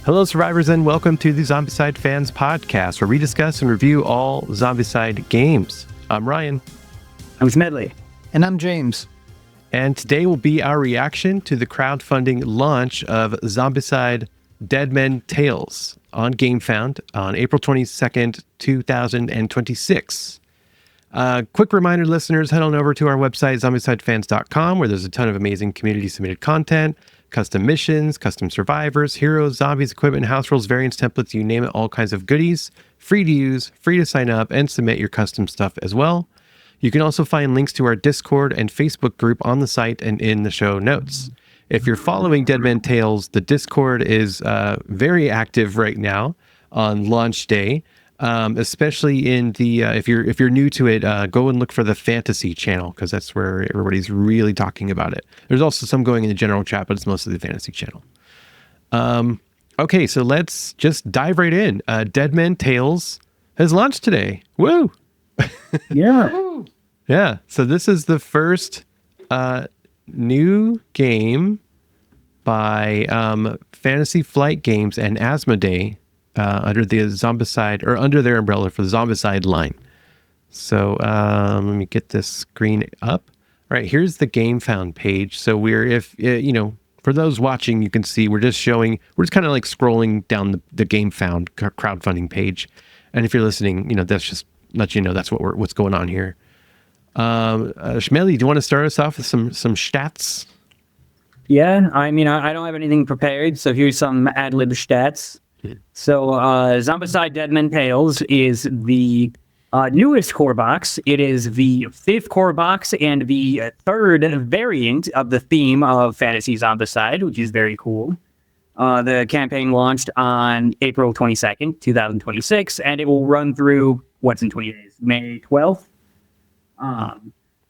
Hello, survivors, and welcome to the Zombicide Fans Podcast, where we discuss and review all Zombicide games. I'm Ryan. I'm Schmedley. And I'm James. And today will be our reaction to the crowdfunding launch of Zombicide Dead Men Tales on Gamefound on April 22nd, 2026. Quick reminder, listeners, head on over to our website, zombicidefans.com, where there's a ton of amazing community-submitted content, custom missions, custom survivors, heroes, zombies, equipment, house rules, variants, templates, you name it, all kinds of goodies, free to use, free to sign up, and submit your custom stuff as well. You can also find links to our Discord and Facebook group on the site and in the show notes. If you're following Dead Men Tales, the Discord is very active right now on launch day. Especially in the if you're new to it, go and look for the fantasy channel, because that's where everybody's really talking about it. There's also some going in the general chat, but it's mostly the fantasy channel. Okay, so let's just dive right in. Dead Men Tales has launched today. Woo! Yeah. Yeah. So this is the first new game by Fantasy Flight Games and Asmodee. Under the Zombicide, or under their umbrella for the Zombicide line. So let me get this screen up. All right, here's the Gamefound page. So for those watching, you can see we're just kind of like scrolling down the Gamefound crowdfunding page. And if you're listening, that's just let you know that's what's going on here. Schmedley, do you want to start us off with some stats? Yeah, I mean, I don't have anything prepared, so here's some ad-lib stats. So, Zombicide Dead Men Tales is the newest core box. It is the 5th core box and the 3rd variant of the theme of Fantasy Zombicide, which is very cool. The campaign launched on April 22nd, 2026, and it will run through, what's in 20 days? May 12th.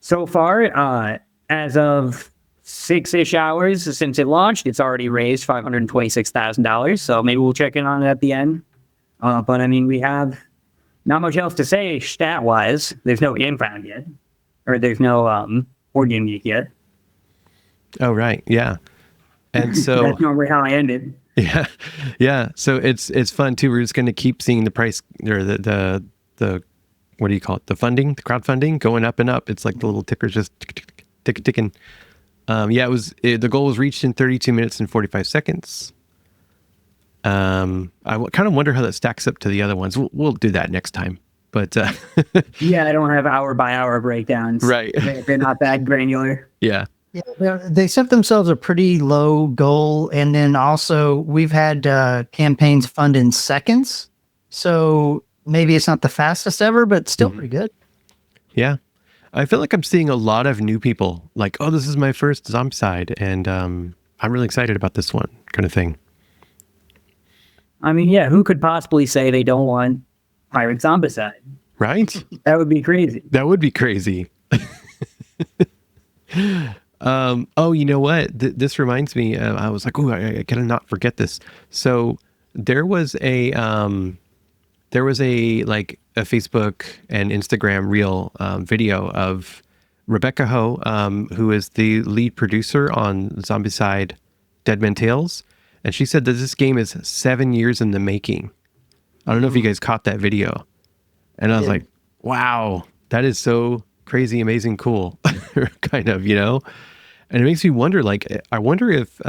So far, as of 6-ish hours since it launched, it's already raised $526,000, so maybe we'll check in on it at the end. But I mean, we have not much else to say stat-wise. There's no Gamefound yet, or there's no board game geek yet. Oh, right, yeah. And so that's normally how I ended. Yeah. So it's fun too. We're just going to keep seeing the price, or the what do you call it? The crowdfunding going up and up. It's like the little tickers just ticking. The goal was reached in 32 minutes and 45 seconds. I kind of wonder how that stacks up to the other ones. We'll do that next time. But yeah, I don't have hour by hour breakdowns. Right. They're not that granular. Yeah. Yeah, they set themselves a pretty low goal. And then also we've had campaigns fund in seconds. So maybe it's not the fastest ever, but still pretty good. Yeah. I feel like I'm seeing a lot of new people like, oh, this is my first Zombicide, and I'm really excited about this one, kind of thing. I mean, yeah, who could possibly say they don't want Pirate Zombicide? Right? That would be crazy. That would be crazy. Oh, you know what? This reminds me, I was like, oh, I gotta not forget this. So there was a like a Facebook and Instagram reel video of Rebecca Ho, who is the lead producer on Zombicide Dead Men Tales. And she said that this game is 7 years in the making. I don't know if you guys caught that video. And I was like, wow, that is so crazy, amazing, cool, kind of, And it makes me wonder, I wonder if,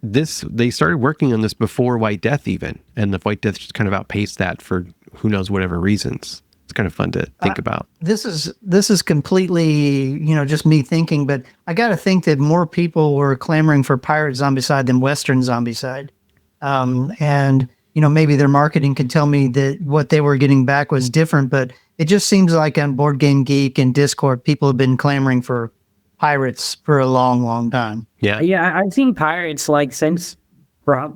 they started working on this before White Death even, and the White Death just kind of outpaced that for who knows whatever reasons. It's kind of fun to think about. This is completely, just me thinking, but I got to think that more people were clamoring for Pirate Zombicide than Western Zombicide. And, maybe their marketing could tell me that what they were getting back was different, but it just seems like on Board Game Geek and Discord, people have been clamoring for pirates for a long, long time. Yeah. Yeah, I've seen pirates since I've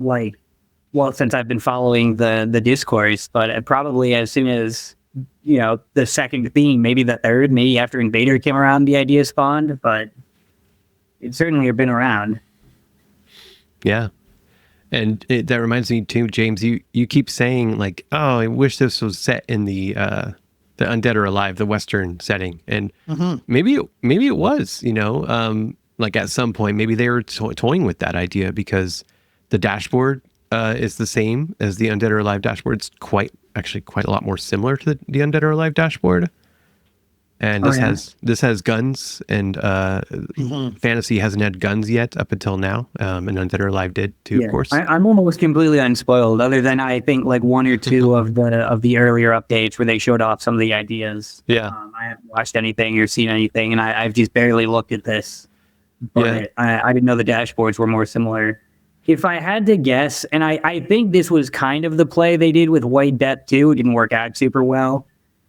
been following the discourse, but probably as soon as, the second theme, maybe the third, maybe after Invader came around, the idea spawned, but it certainly has been around. Yeah. And that reminds me too, James, you keep saying oh, I wish this was set in the the Undead or Alive, the Western setting, and maybe it was, like at some point, maybe they were toying with that idea because the dashboard is the same as the Undead or Alive dashboard. It's quite a lot more similar to the Undead or Alive dashboard. And this has guns, and Fantasy hasn't had guns yet up until now. And Undead or Alive did too, of course. I'm almost completely unspoiled, other than I think like one or two of the earlier updates where they showed off some of the ideas. Yeah, I haven't watched anything or seen anything, and I've just barely looked at this. But I didn't know the dashboards were more similar. If I had to guess, and I think this was kind of the play they did with White Death too, it didn't work out super well.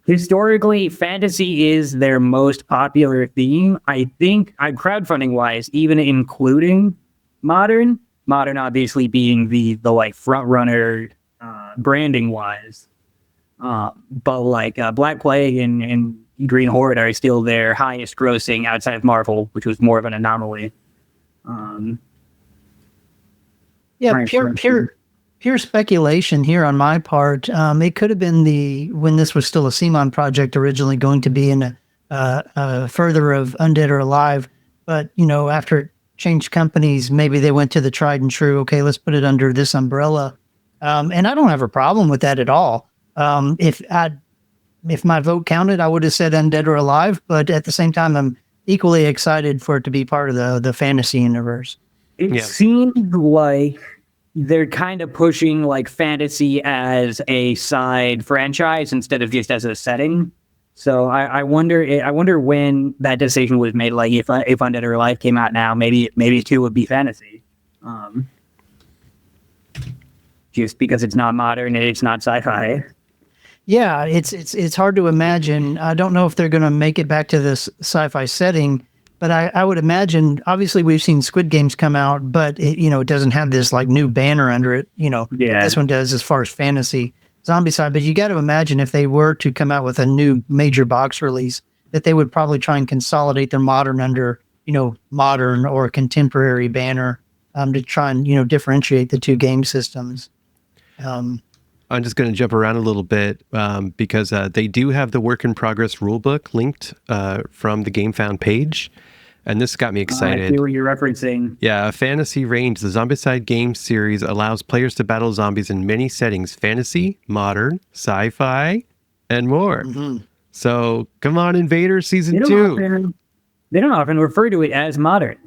Historically, fantasy is their most popular theme. I think, crowdfunding wise, even including modern obviously being the like front runner branding wise. But like Black Plague and Green Horde are still their highest grossing outside of Marvel, which was more of an anomaly. Pure speculation here on my part. It could have been when this was still a CMON project originally going to be in a further of Undead or Alive, but after it changed companies, maybe they went to the tried and true. Okay, let's put it under this umbrella, and I don't have a problem with that at all. If my vote counted, I would have said Undead or Alive, but at the same time, I'm equally excited for it to be part of the fantasy universe. It seemed like they're kind of pushing like fantasy as a side franchise instead of just as a setting. So I wonder when that decision was made. Like if Undead or Alive came out now, maybe it too would be fantasy. Just because it's not modern and it's not sci-fi. Yeah, it's hard to imagine. I don't know if they're going to make it back to this sci-fi setting. But I would imagine, obviously, we've seen Squid Games come out, but it doesn't have this like new banner under it. This one does as far as fantasy Zombicide. But you got to imagine if they were to come out with a new major box release, that they would probably try and consolidate their modern under modern or contemporary banner to try and differentiate the two game systems. I'm just going to jump around a little bit because they do have the work in progress rulebook linked from the Gamefound page. And this got me excited. I see what you're referencing. Yeah, a fantasy range. The Zombicide game series allows players to battle zombies in many settings: fantasy, modern, sci-fi, and more. So come on, Invader Season 2. They don't often refer to it as modern.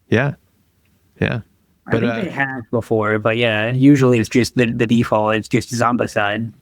Yeah. But, I think they have before, but yeah, usually it's just the default. It's just Zombicide.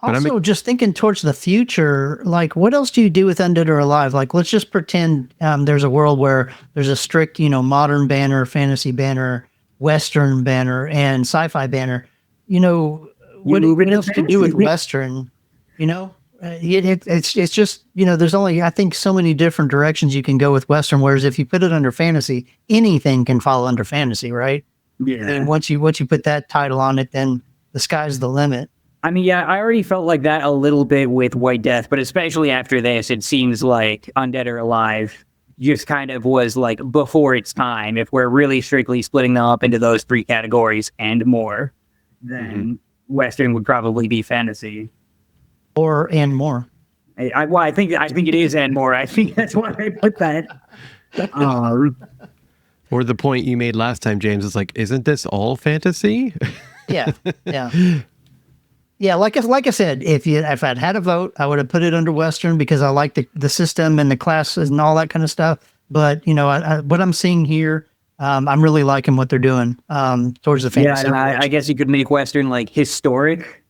Also, just thinking towards the future, like what else do you do with Undead or Alive? Like, let's just pretend there's a world where there's a strict, modern banner, fantasy banner, Western banner, and sci-fi banner. What else to do with Western? It's just, there's only, I think, so many different directions you can go with Western, whereas if you put it under fantasy, anything can fall under fantasy, right? Yeah. And once you put that title on it, then the sky's the limit. I mean, yeah, I already felt like that a little bit with White Death, but especially after this, it seems like Undead or Alive just kind of was like before its time. If we're really strictly splitting them up into those three categories and more, then Western would probably be fantasy. And more. I think it is and more. I think that's why they put that. Or the point you made last time, James, is like, isn't this all fantasy? Yeah. Yeah, like I said, if I'd had a vote, I would have put it under Western because I like the system and the classes and all that kind of stuff. But what I'm seeing here, I'm really liking what they're doing towards the fantasy. Yeah, and I guess you could make Western like historic.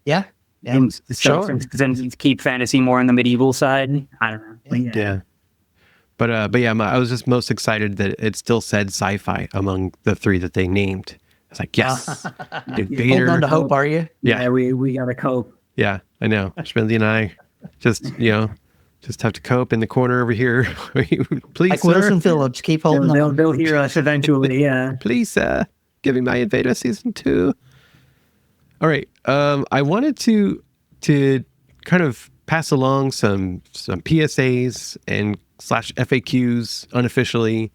Yeah. And since keep fantasy more on the medieval side. I don't know. Yeah. But I was just most excited that it still said sci-fi among the three that they named. I was like, yes. Holding on to hope, are you? Yeah, we gotta cope. Yeah, I know. Schmedley and I just have to cope in the corner over here. Please, like sir. Wilson Phillips, keep holding on. They'll hear us eventually, yeah. Please, give me my Invader Season 2. All right. I wanted to kind of pass along some PSAs and /FAQs unofficially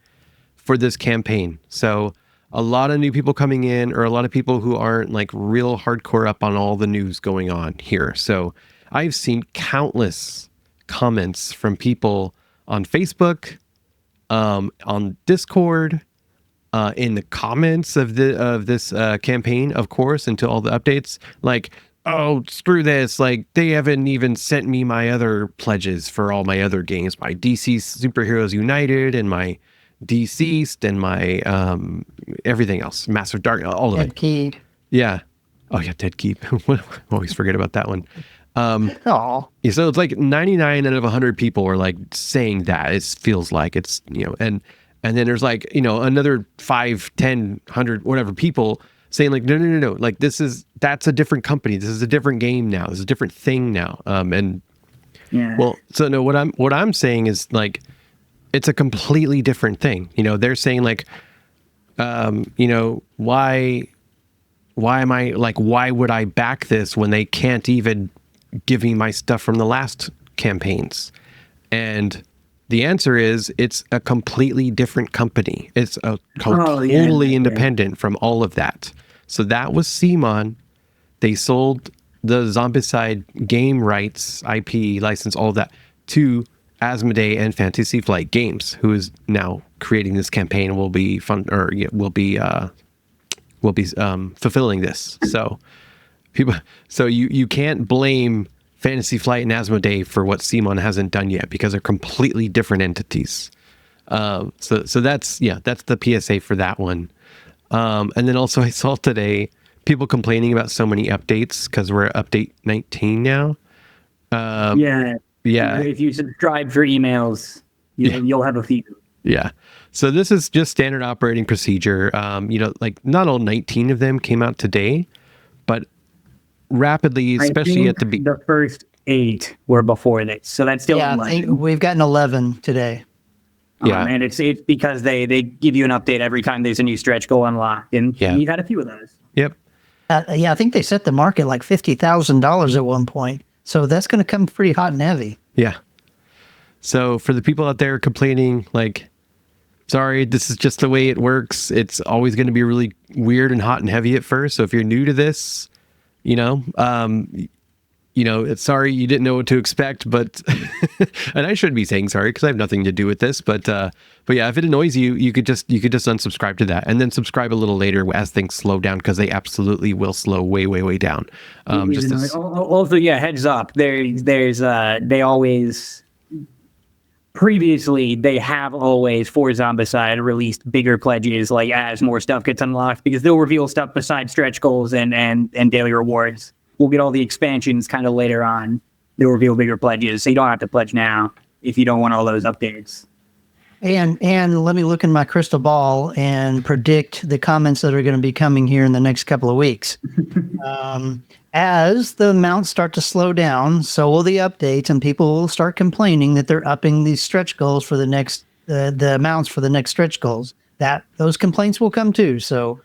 for this campaign. So a lot of new people coming in, or a lot of people who aren't like real hardcore up on all the news going on here. So I've seen countless comments from people on Facebook, on Discord, in the comments of this campaign, of course, into all the updates, like, oh, screw this, like they haven't even sent me my other pledges for all my other games, my DC Superheroes United and my Deceased and my everything else, Massive Dark, all of it. Dead Keep. Yeah. Oh yeah, Dead Keep. Always forget about that one. Oh, Yeah, so it's like 99 out of 100 people are like saying that. It feels like it's, and then there's like, another 5, 10, 100, whatever people saying like, no. Like that's a different company. This is a different game now. This is a different thing now. And Yeah. well, so no, what I'm saying is like, it's a completely different thing. They're saying like, why am I like, why would I back this when they can't even give me my stuff from the last campaigns? And the answer is it's a completely different company. It's a totally independent from all of that. So that was CMON. They sold the Zombicide game rights, IP license, all of that to Asmodee and Fantasy Flight Games, who is now creating this campaign and will be fulfilling this. So you can't blame Fantasy Flight and Asmodee for what CMON hasn't done yet, because they're completely different entities. So that's the PSA for that one. And then also I saw today people complaining about so many updates because we're at update 19 now. Yeah. If you subscribe for emails, you'll have a few. Yeah. So this is just standard operating procedure. Like not all 19 of them came out today, but rapidly, especially at the first 8 were before this. So that's still 11. We've gotten 11 today. Yeah. And it's because they give you an update every time there's a new stretch goal unlocked. And you've had a few of those. Yep. I think they set the market like $50,000 at one point. So that's going to come pretty hot and heavy. Yeah. So for the people out there complaining, like, sorry, this is just the way it works. It's always going to be really weird and hot and heavy at first. So if you're new to this, it's sorry you didn't know what to expect, but and I shouldn't be saying sorry because I have nothing to do with this, but yeah, if it annoys you, you could just unsubscribe to that and then subscribe a little later as things slow down, because they absolutely will slow way down. Also, heads up. They always previously they have always for Zombicide released bigger pledges like as more stuff gets unlocked, because they'll reveal stuff besides stretch goals and daily rewards. We'll get all the expansions kind of later on. They'll reveal bigger pledges, so you don't have to pledge now if you don't want all those updates. And let me look in my crystal ball and predict the comments that are going to be coming here in the next couple of weeks. As the amounts start to slow down, so will the updates, and people will start complaining that they're upping these stretch goals for the next the amounts for the next stretch goals. Those complaints will come too. So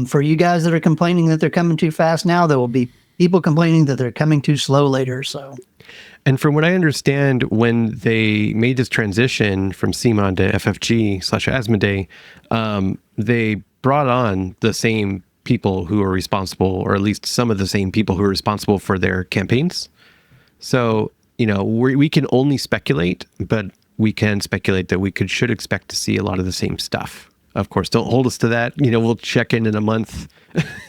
for you guys that are complaining that they're coming too fast now, there will be people complaining that they're coming too slow later. So, and from what I understand, when they made this transition from CMON to FFG/Asmodee, they brought on the same people who are responsible, or at least some of the same people who are responsible for their campaigns. So, we can only speculate, but we can speculate that we should expect to see a lot of the same stuff. Of course, don't hold us to that. We'll check in a month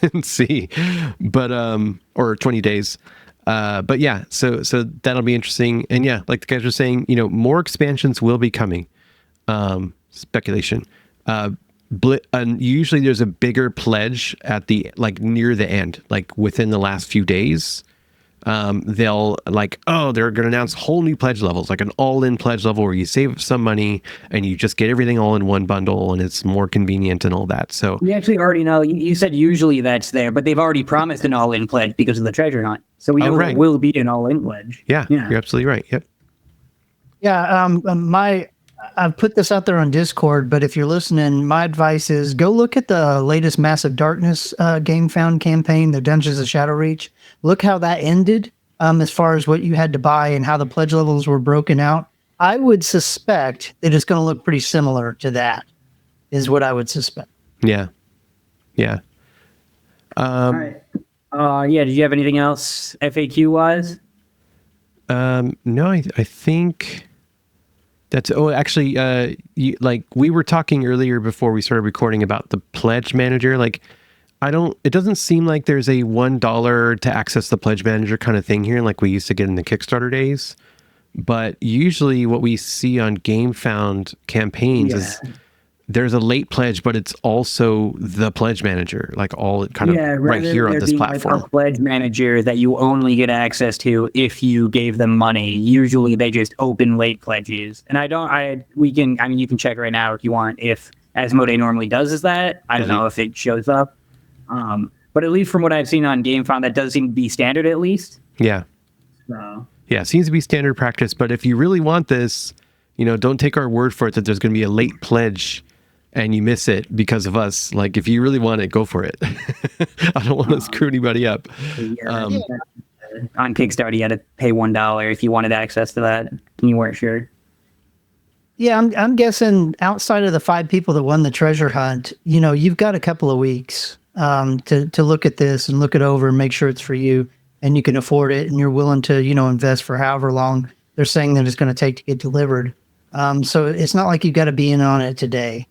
and see, but or 20 days. But yeah, so that'll be interesting. And yeah, like the guys were saying, more expansions will be coming. Speculation. Usually there's a bigger pledge at near the end, like within the last few days. They'll they're going to announce whole new pledge levels, like an all-in pledge level where you save some money and you just get everything all in one bundle and it's more convenient and all that. So we actually already know. You said usually that's there, but they've already promised an all-in pledge because of the treasure hunt. So we know it will be an all-in pledge. Yeah, you're absolutely right. Yep. Yeah. I've put this out there on Discord, but if you're listening, my advice is go look at the latest Massive Darkness Gamefound campaign, the Dungeons of Shadowreach. Look how that ended as far as what you had to buy and how the pledge levels were broken out. I would suspect that it's going to look pretty similar to that, is what I would suspect. Yeah. Yeah. All right. Yeah. Did you have anything else FAQ wise? No, I think that's. Oh, actually, like we were talking earlier before we started recording about the pledge manager. Like, it doesn't seem like there's a $1 to access the pledge manager kind of thing here, like we used to get in the Kickstarter days. But usually, what we see on Gamefound campaigns is there's a late pledge, but it's also the pledge manager, like all kind of right here on this platform. Like a pledge manager that you only get access to if you gave them money. Usually they just open late pledges. And you can check right now if you want, if Asmodee normally does is that. I don't know if it shows up. But at least from what I've seen on Gamefound, that does seem to be standard at least. Yeah. So. Yeah, it seems to be standard practice. But if you really want this, don't take our word for it that there's going to be a late pledge and you miss it because of us. Like, if you really want it, go for it. I don't want to screw anybody up. On Kickstarter, you had to pay $1 if you wanted access to that and you weren't sure. Yeah, I'm guessing outside of the 5 people that won the treasure hunt, you've got a couple of weeks to look at this and look it over and make sure it's for you and you can afford it and you're willing to, invest for however long they're saying that it's going to take to get delivered. So it's not like you've got to be in on it today.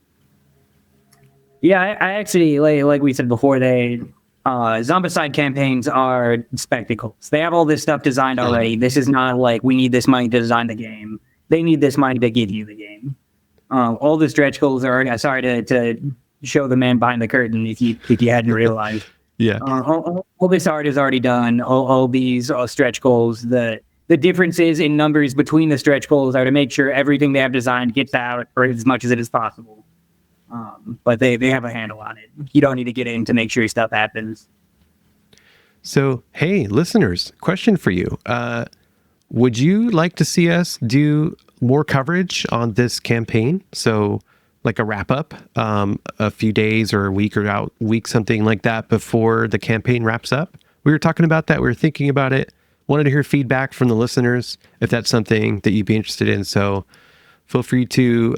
Yeah, I actually, like we said before, Zombicide campaigns are spectacles. They have all this stuff designed already. This is not like we need this money to design the game. They need this money to give you the game. All the stretch goals are, sorry to show the man behind the curtain if you hadn't realized. Yeah. All this art is already done. All these stretch goals. The differences in numbers between the stretch goals are to make sure everything they have designed gets out for as much as it is possible. But they have a handle on it. You don't need to get in to make sure stuff happens. So, hey, listeners, question for you. Would you like to see us do more coverage on this campaign? So, like a wrap up, a few days or a week, something like that before the campaign wraps up. We were talking about that. We were thinking about it. Wanted to hear feedback from the listeners if that's something that you'd be interested in. So feel free to,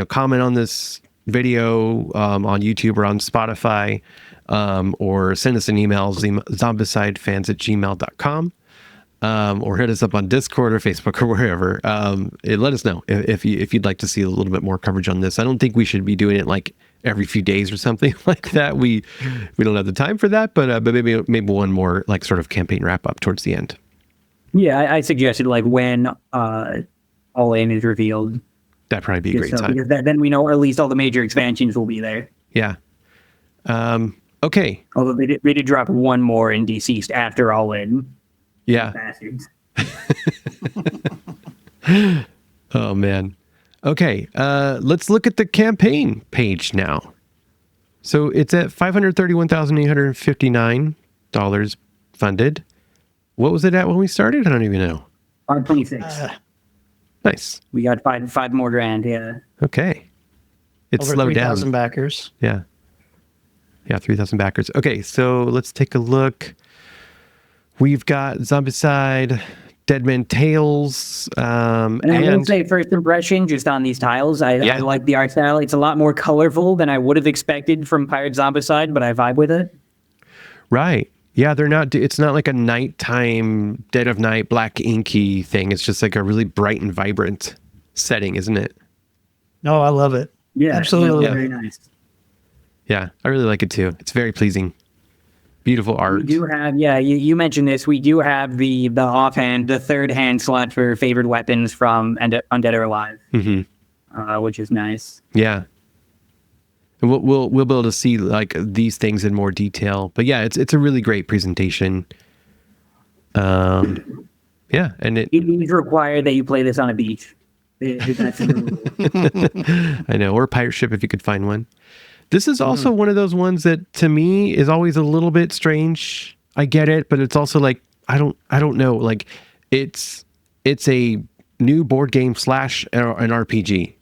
comment on this video on YouTube or on Spotify, or send us an email, zombicidefans@gmail.com. Or hit us up on Discord or Facebook or wherever. Let us know if you'd like to see a little bit more coverage on this. I don't think we should be doing it like every few days or something like that. We don't have the time for that, but maybe one more like sort of campaign wrap up towards the end. Yeah, I suggested like when All In is revealed. That'd probably be a great time. Because then we know at least all the major expansions will be there. Yeah. Okay. Although they did drop one more in Deceased after All In. Yeah. Bastards. Oh man. Okay. Let's look at the campaign page now. So it's at $531,859 funded. What was it at when we started? I don't even know. 526. Nice. We got five more grand. Yeah. Okay. It's over slowed down. 3,000 backers. Yeah. Yeah. 3,000 backers. Okay. So let's take a look. We've got Zombicide, Deadman Tales, and I would say first impression just on these tiles. I like the art style. It's a lot more colorful than I would have expected from Pirate Zombicide, but I vibe with it. Right. Yeah, it's not like a nighttime, dead of night, black inky thing. It's just like a really bright and vibrant setting, isn't it? No, I love it. Yeah, absolutely. Very nice. Yeah, I really like it too. It's very pleasing. Beautiful art. We do have, you mentioned this. We do have the third hand slot for favorite weapons from Undead or Alive, which is nice. Yeah, and we'll be able to see like these things in more detail. But yeah, it's a really great presentation. Yeah, and it is required that you play this on a beach. That's I know, or a pirate ship if you could find one. This is also one of those ones that to me is always a little bit strange. I get it, but it's also like I don't know. Like it's a new board game / an RPG.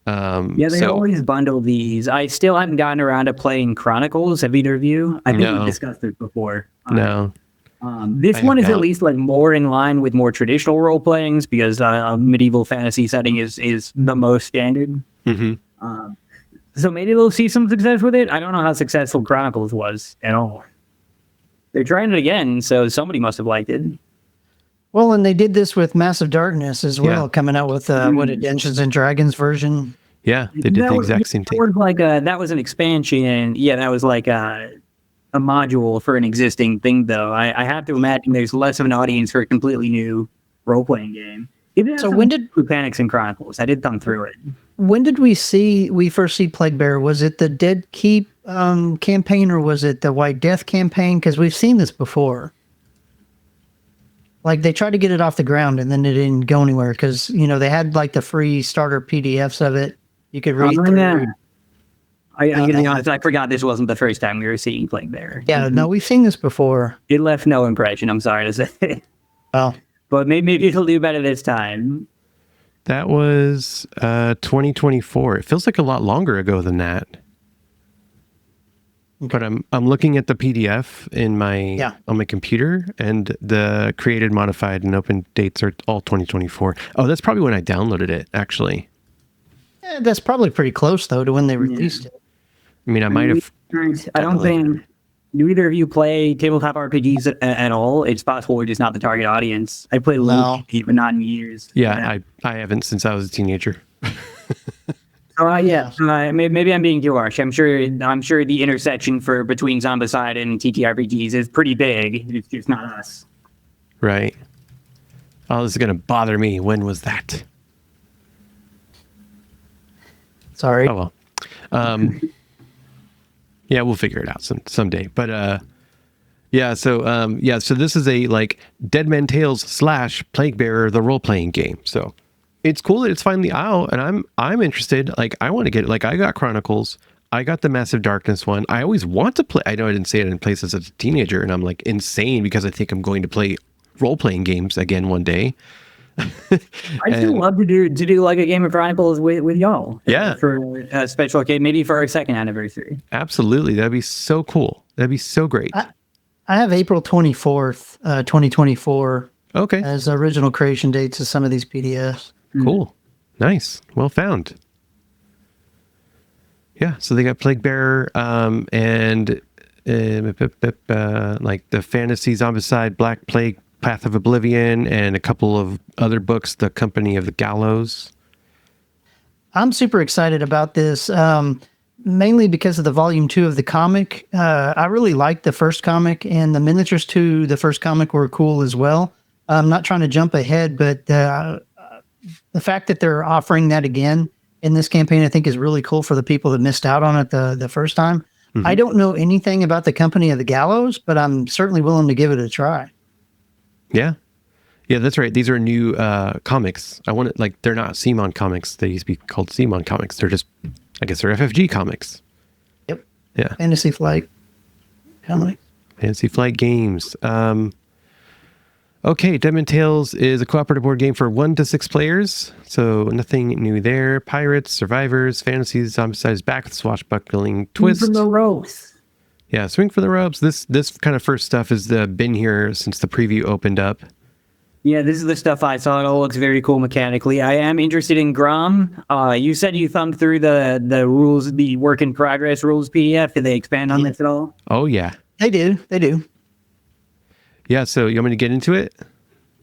They always bundle these. I still haven't gotten around to playing Chronicles. Have either of you? I think we've discussed this before. No. This one is at least like more in line with more traditional role playings because a medieval fantasy setting is the most standard. So maybe they'll see some success with it. I don't know how successful Chronicles was at all. They're trying it again, so somebody must have liked it. Well, and they did this with Massive Darkness as well, Yeah. coming out with Dungeons and Dragons version. Yeah, they did the exact same thing. That was an expansion. Yeah, that was like a module for an existing thing, though. I have to imagine there's less of an audience for a completely new role-playing game. So when did Panics and Chronicles? I did thumb through it. When did we first see Plague Bearer? Was it the Dead Keep campaign, or was it the White Death campaign? Because we've seen this before. Like, they tried to get it off the ground, and then it didn't go anywhere because, they had, like, the free starter PDFs of it. You could read through. I'm going to be honest, I forgot this wasn't the first time we were seeing Plague Bearer. Yeah, no, we've seen this before. It left no impression, I'm sorry to say. Well, but maybe it'll do better this time. That was 2024. It feels like a lot longer ago than that. But I'm looking at the PDF on my computer, and the created, modified, and open dates are all 2024. Oh, that's probably when I downloaded it, actually. that's probably pretty close, though, to when they released it. I mean, I might have. I don't think. Do either of you play tabletop RPGs at all? It's possible we're just not the target audience. I played a little, but not in years. Yeah, I haven't since I was a teenager. Maybe I'm being too harsh. I'm sure the intersection between Zombicide and TTRPGs is pretty big. It's just not us. Right. Oh, this is gonna bother me. When was that? Sorry. Oh well. Yeah, we'll figure it out someday. But so this is a like Dead Men Tales / Plague Bearer, the role playing game. So it's cool that it's finally out, and I'm interested. Like, I want to get it. Like, I got Chronicles, I got the Massive Darkness one. I always want to play. I know I didn't say it in place as a teenager, and I'm like insane because I think I'm going to play role playing games again one day. I still love to do like a game of Chronicles with y'all. Yeah, for a special occasion, maybe for our second anniversary. Absolutely, that'd be so cool. That'd be so great. I have April 24th, 2024. Okay, as original creation dates of some of these PDFs. Cool, nice, well found. Yeah, so they got Plague Bearer and like the Fantasy Zombicide, Black Plague, Path of Oblivion, and a couple of other books, The Company of the Gallows. I'm super excited about this, mainly because of the volume 2 of the comic. I really liked the first comic, and the miniatures to the first comic were cool as well. I'm not trying to jump ahead, but the fact that they're offering that again in this campaign, I think, is really cool for the people that missed out on it the first time. Mm-hmm. I don't know anything about the Company of the Gallows, but I'm certainly willing to give it a try. Yeah, that's right. These are new comics. I want it, like, they're not CMON comics. They used to be called CMON comics. They're just, I guess, they're FFG comics. Yep. Yeah. Fantasy Flight comics. Fantasy Flight games. Okay, Dead Men Tales is a cooperative board game for 1 to 6 players, so nothing new there. Pirates, survivors, fantasies, Zombicide back with swashbuckling twist. Swing for the ropes. Yeah, swing for the ropes. This kind of first stuff has been here since the preview opened up. Yeah, this is the stuff I saw. It all looks very cool mechanically. I am interested in Grom. You said you thumbed through the rules, the work in progress rules PDF. Did they expand on this at all? Oh yeah, they do. Yeah, so you want me to get into it?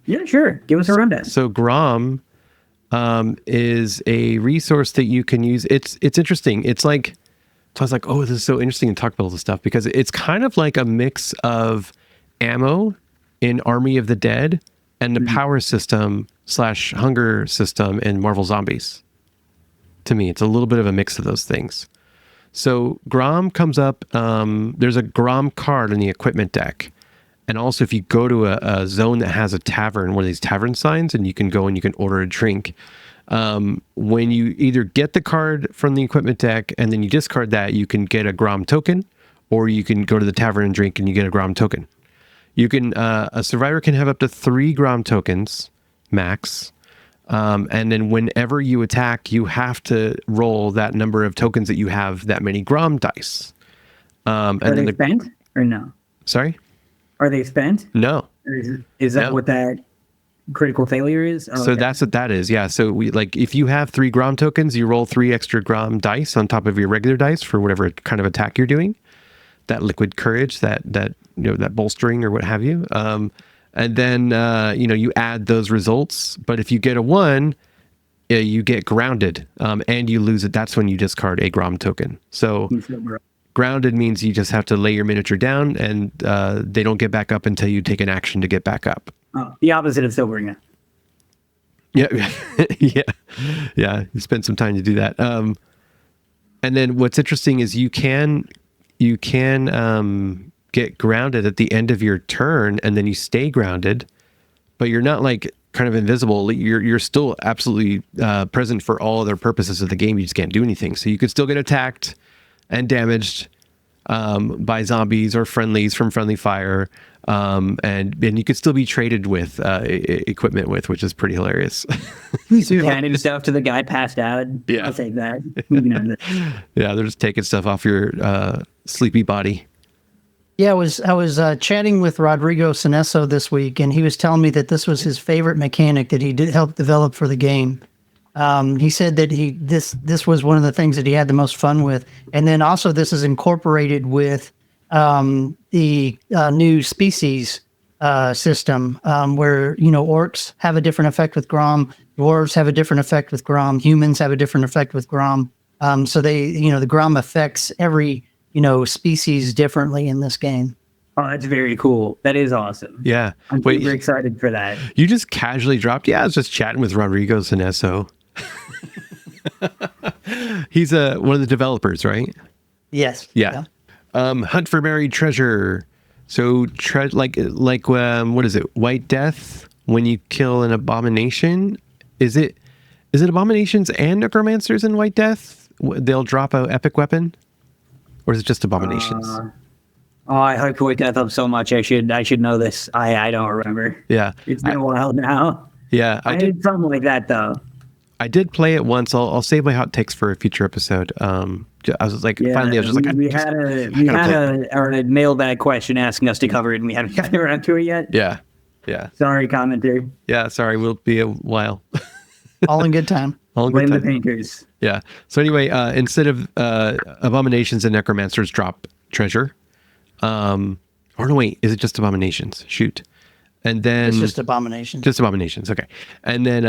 Yeah, sure. Give us a rundown. So Grom is a resource that you can use. It's interesting. It's like, so I was like, oh, this is so interesting to talk about all this stuff, because it's kind of like a mix of ammo in Army of the Dead and the power system / hunger system in Marvel Zombies. To me, it's a little bit of a mix of those things. So Grom comes up. There's a Grom card in the equipment deck. And also, if you go to a zone that has a tavern, one of these tavern signs, and you can go and you can order a drink, when you either get the card from the equipment deck and then you discard that, you can get a Grom token, or you can go to the tavern and drink and you get a Grom token. You can a survivor can have up to 3 Grom tokens max, and then whenever you attack, you have to roll that number of tokens that you have, that many Grom dice. And are they spent or no? Sorry. Are they spent? No. Is that what that critical failure is? Oh, So okay. that's what that is. Yeah. So we like if you have 3 Grom tokens, you roll 3 extra Grom dice on top of your regular dice for whatever kind of attack you're doing. That liquid courage, that that bolstering or what have you. And then you add those results. But if you get a 1, you get grounded, and you lose it. That's when you discard a Grom token. So grounded means you just have to lay your miniature down, and they don't get back up until you take an action to get back up. Oh, the opposite of Silverina. Yeah, yeah. You spent some time to do that. And then what's interesting is you can get grounded at the end of your turn, and then you stay grounded, but you're not like kind of invisible. You're still absolutely present for all other purposes of the game. You just can't do anything. So you could still get attacked and damaged by zombies or friendlies from friendly fire, and you could still be traded with equipment with, which is pretty hilarious. Handing stuff to the guy passed out. Yeah. I'll take that. Moving on to Yeah, they're just taking stuff off your sleepy body. Yeah, I was chatting with Rodrigo Sinesso this week, and he was telling me that this was his favorite mechanic that he did help develop for the game. He said that this was one of the things that he had the most fun with, and then also this is incorporated with the new species system, where orcs have a different effect with Grom, dwarves have a different effect with Grom, humans have a different effect with Grom. So they the Grom affects every species differently in this game. Oh, that's very cool. That is awesome. Yeah. I'm super excited for that. You just casually dropped. Yeah, I was just chatting with Rodrigo Sinesso. He's one of the developers, right? Yes. Yeah. Hunt for buried treasure. So what is it? White Death. When you kill an abomination, is it abominations and necromancers in White Death? They'll drop a epic weapon, or is it just abominations? I hyped White Death up so much. I should know this. I don't remember. Yeah. It's been a while now. Yeah. I did something like that though. I did play it once. I'll save my hot takes for a future episode. I was like, finally, I was just like, we had a mailbag question asking us to cover it, and we haven't gotten around to it yet. Yeah. Yeah. Sorry, commenter. Yeah. Sorry. We'll be a while. All in good time. All in Blame good the time. painters. Yeah. So anyway, instead of abominations and necromancers drop treasure, or no, wait, is it just abominations? Shoot. And then It's just abominations. Just abominations. Okay. And then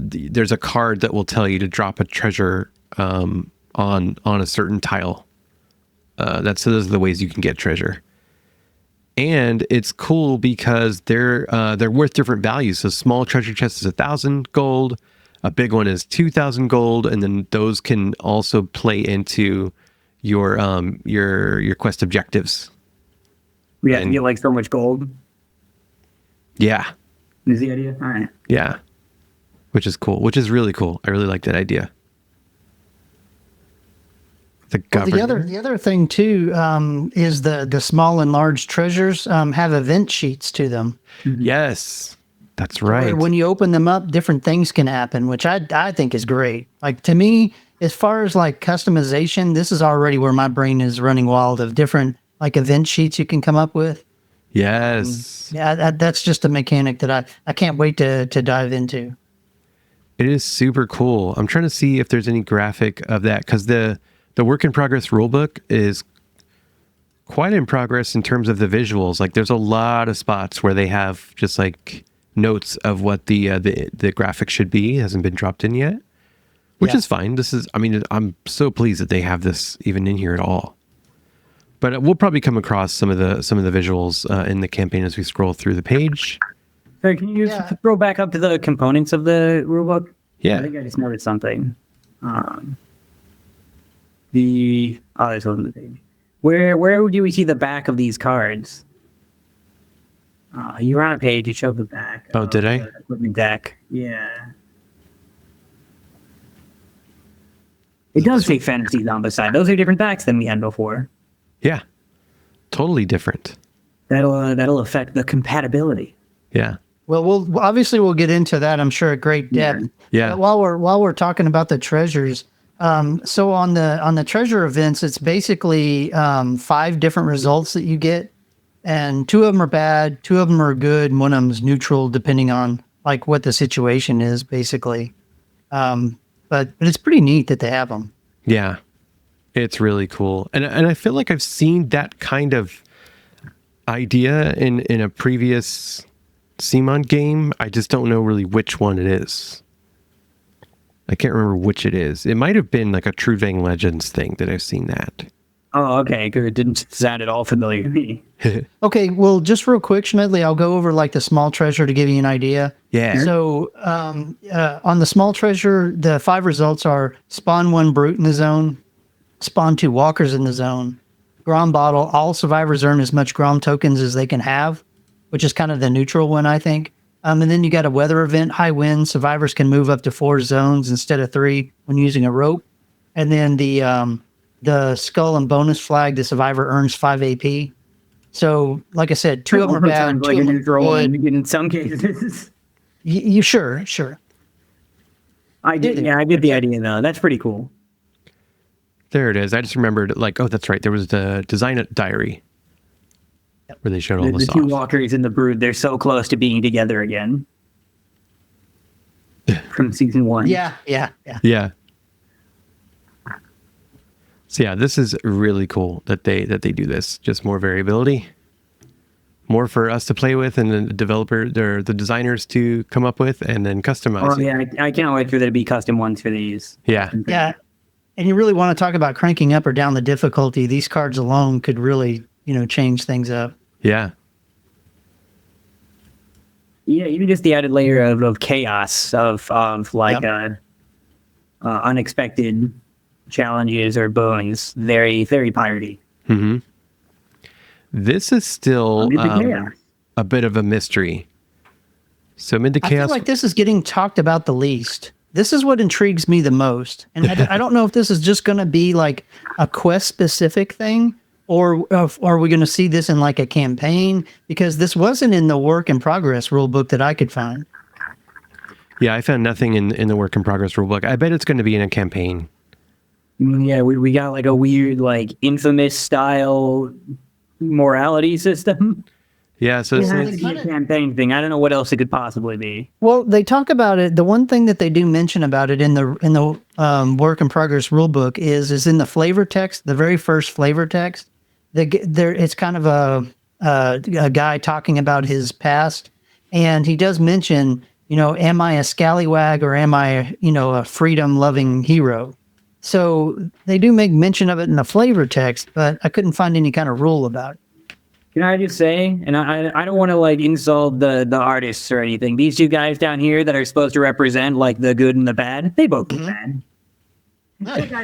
there's a card that will tell you to drop a treasure on a certain tile. So those are the ways you can get treasure. And it's cool because they're worth different values. So small treasure chest is 1,000 gold. A big one is 2,000 gold, and then those can also play into your quest objectives. We have to get like so much gold. Yeah. Is the idea? All right. Yeah. Which is cool. Which is really cool. I really like that idea. The other thing too is the small and large treasures have event sheets to them. Yes, that's right. When you open them up, different things can happen, which I think is great. Like to me, as far as like customization, this is already where my brain is running wild of different like event sheets you can come up with. Yes. Yeah, that's just a mechanic that I can't wait to dive into. It is super cool. I'm trying to see if there's any graphic of that, because the work in progress rulebook is quite in progress in terms of the visuals. Like there's a lot of spots where they have just like notes of what the graphic should be. It hasn't been dropped in yet, which is fine. I'm so pleased that they have this even in here at all. But we'll probably come across some of the visuals in the campaign as we scroll through the page. Sorry, can you throw back up to the components of the rulebook? Yeah. I think I just noticed something. There's one on the page. Where do we see the back of these cards? You were on a page. You showed the back. Oh, did I? The equipment deck. Yeah. It does say Fantasy Zombicide. Those are different backs than we had before. Yeah. Totally different. That'll affect the compatibility. Yeah. Well, we'll get into that, I'm sure, at great depth. Yeah. But while we're talking about the treasures, so on the treasure events, it's basically 5 different results that you get, and 2 of them are bad, 2 of them are good, and 1 of them is neutral, depending on like what the situation is basically. But it's pretty neat that they have them. Yeah, it's really cool, and I feel like I've seen that kind of idea in a previous CMON game. I just don't know really which one it is. I can't remember which it is. It might have been like a True Vang Legends thing that I've seen that. Oh, okay, good. It didn't sound at all familiar to me. Okay, well, just real quick, Schmedley, I'll go over like the small treasure to give you an idea. Yeah. So on the small treasure, the 5 results are spawn 1 brute in the zone, spawn 2 walkers in the zone, Grom bottle. All survivors earn as much Grom tokens as they can have, which is kind of the neutral one, I think. And then you got a weather event, high wind. Survivors can move up to 4 zones instead of 3 when using a rope. And then the skull and bonus flag, the survivor earns 5 AP. So, like I said, 2 of them bad, 2 like of a them neutral good. in some cases. You sure? I get the idea though. That's pretty cool. There it is. I just remembered, like, oh, that's right. There was the design diary where they showed all The this 2 off. walkers and the brood, they're so close to being together again. From season 1. Yeah. Yeah. So yeah, this is really cool that they do this. Just more variability, more for us to play with, and then the designers to come up with, and then customize. Oh yeah, I can't wait for there to be custom ones for these. Yeah. Yeah. And you really want to talk about cranking up or down the difficulty. These cards alone could really, change things up. Yeah. Yeah, even just the added layer of chaos of unexpected challenges or boons. Very, very piratey. Mm-hmm. This is still Chaos. a bit of a mystery. So Mid to I Chaos. feel like this is getting talked about the least. This is what intrigues me the most. And I don't know if this is just going to be like a quest specific thing, or are we going to see this in like a campaign? Because this wasn't in the work in progress rule book that I could find. Yeah, I found nothing in the work in progress rulebook. I bet it's going to be in a campaign. Yeah, we got like a weird, like Infamous style morality system. Yeah, so It it's, has to be a campaign thing. I don't know what else it could possibly be. Well, they talk about it. The one thing that they do mention about it in the work in progress rule book is in the flavor text, the very first flavor text. It's kind of a guy talking about his past, and he does mention, am I a scallywag or am I, a freedom-loving hero? So they do make mention of it in the flavor text, but I couldn't find any kind of rule about it. Can I just say, and I don't want to like insult the artists or anything. These 2 guys down here that are supposed to represent like the good and the bad, they both look bad. That guy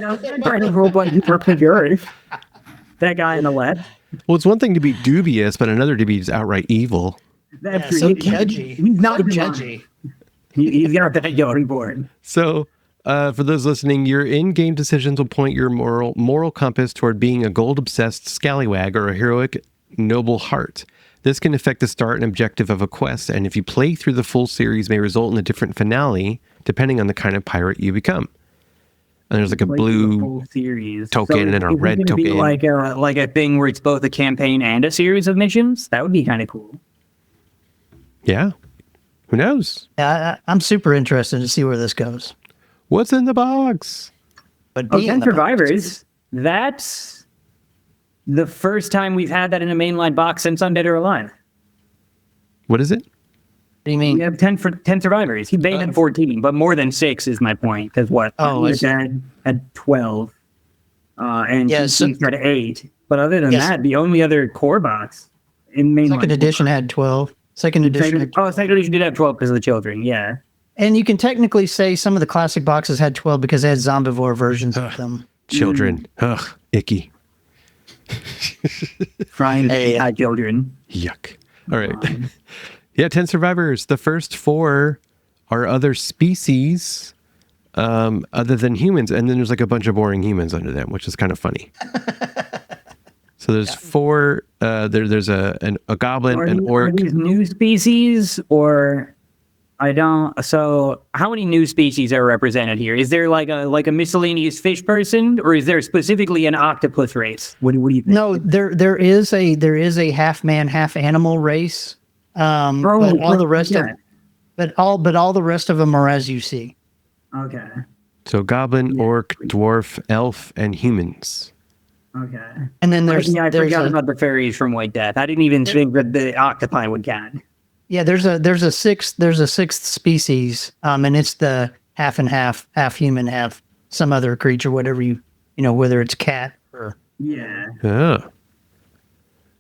That guy on the left. well, it's one thing to be dubious, but another to be just outright evil. That's so judgy. He's not So judgy. He's got that going for it. So, for those listening, your in-game decisions will point your moral compass toward being a gold-obsessed scallywag or a heroic noble heart. This can affect the start and objective of a quest, and if you play through the full series, may result in a different finale depending on the kind of pirate you become. And there's like a blue series token and a red token. Be token. like a thing where it's both a campaign and a series of missions. That would be kind of cool. Yeah. Who knows? I'm super interested to see where this goes. What's in the box? But Oh, being 10 the box- Survivors. That's the first time we've had that in a mainline box since Undead or Alive. What is it? What do you mean? We have 10 Survivors. He banned 14, but more than 6 is my point. Because what? Oh, his dad had 12. And Yeah, he so- had 8. But other than Yes. that, the only other core box in mainline. Second edition had 12. Second edition. Second edition did have 12 because of the children, yeah. And you can technically say some of the classic boxes had 12 because they had Zombivore versions of them. Children. Ugh. Icky. Frying had children. Yuck. All right. Yeah, 10 survivors. The first 4 are other species other than humans. And then there's like a bunch of boring humans under them, which is kind of funny. So there's 4. There's a goblin, an orc. Are these new species or I don't. So how many new species are represented here? Is there like a miscellaneous fish person, or is there specifically an octopus race? What do you think? No, there is a half man, half animal race. But all the rest of but all the rest of them are as you see. Okay. So goblin, orc, dwarf, elf, and humans. Okay. And then I there's forgot about the fairies from White Death. I didn't even think that the octopi would count. yeah, there's a sixth species, and it's the half and half human, half some other creature, whatever you know, whether it's cat or Yeah. Oh.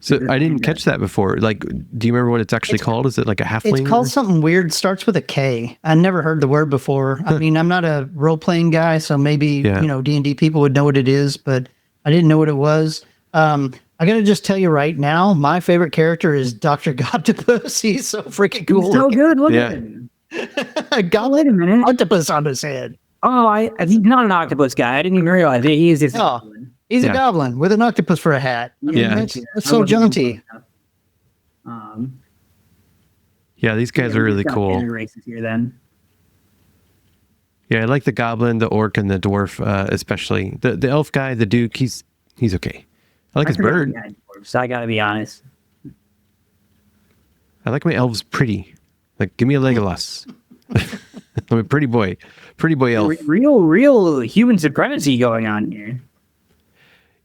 So I didn't catch that before. Like, do you remember what it's actually called? Is it like a halfling? it's called something weird. Starts with a K. I never heard the word before. I mean, I'm not a role playing guy, so maybe Yeah. you know D&D people would know what it is, but I didn't know what it was. I gotta just tell you right now, my favorite character is Dr. Gobtopus. He's so freaking cool. So good. Look Yeah. at him. A Wait a minute. octopus on his head. Oh, he's not an octopus guy. I didn't even realize it. He's just. Oh, he's Yeah. a goblin with an octopus for a hat. I mean, Yeah. that's so jaunty. Yeah, these guys are really we've got cool. races here then. Yeah, I like the goblin, the orc, and the dwarf, especially. The elf guy, the duke, he's okay. I like his bird. So I gotta be honest. I like my elves pretty. Like, give me a Legolas. I'm a pretty boy elf. Real human supremacy going on here.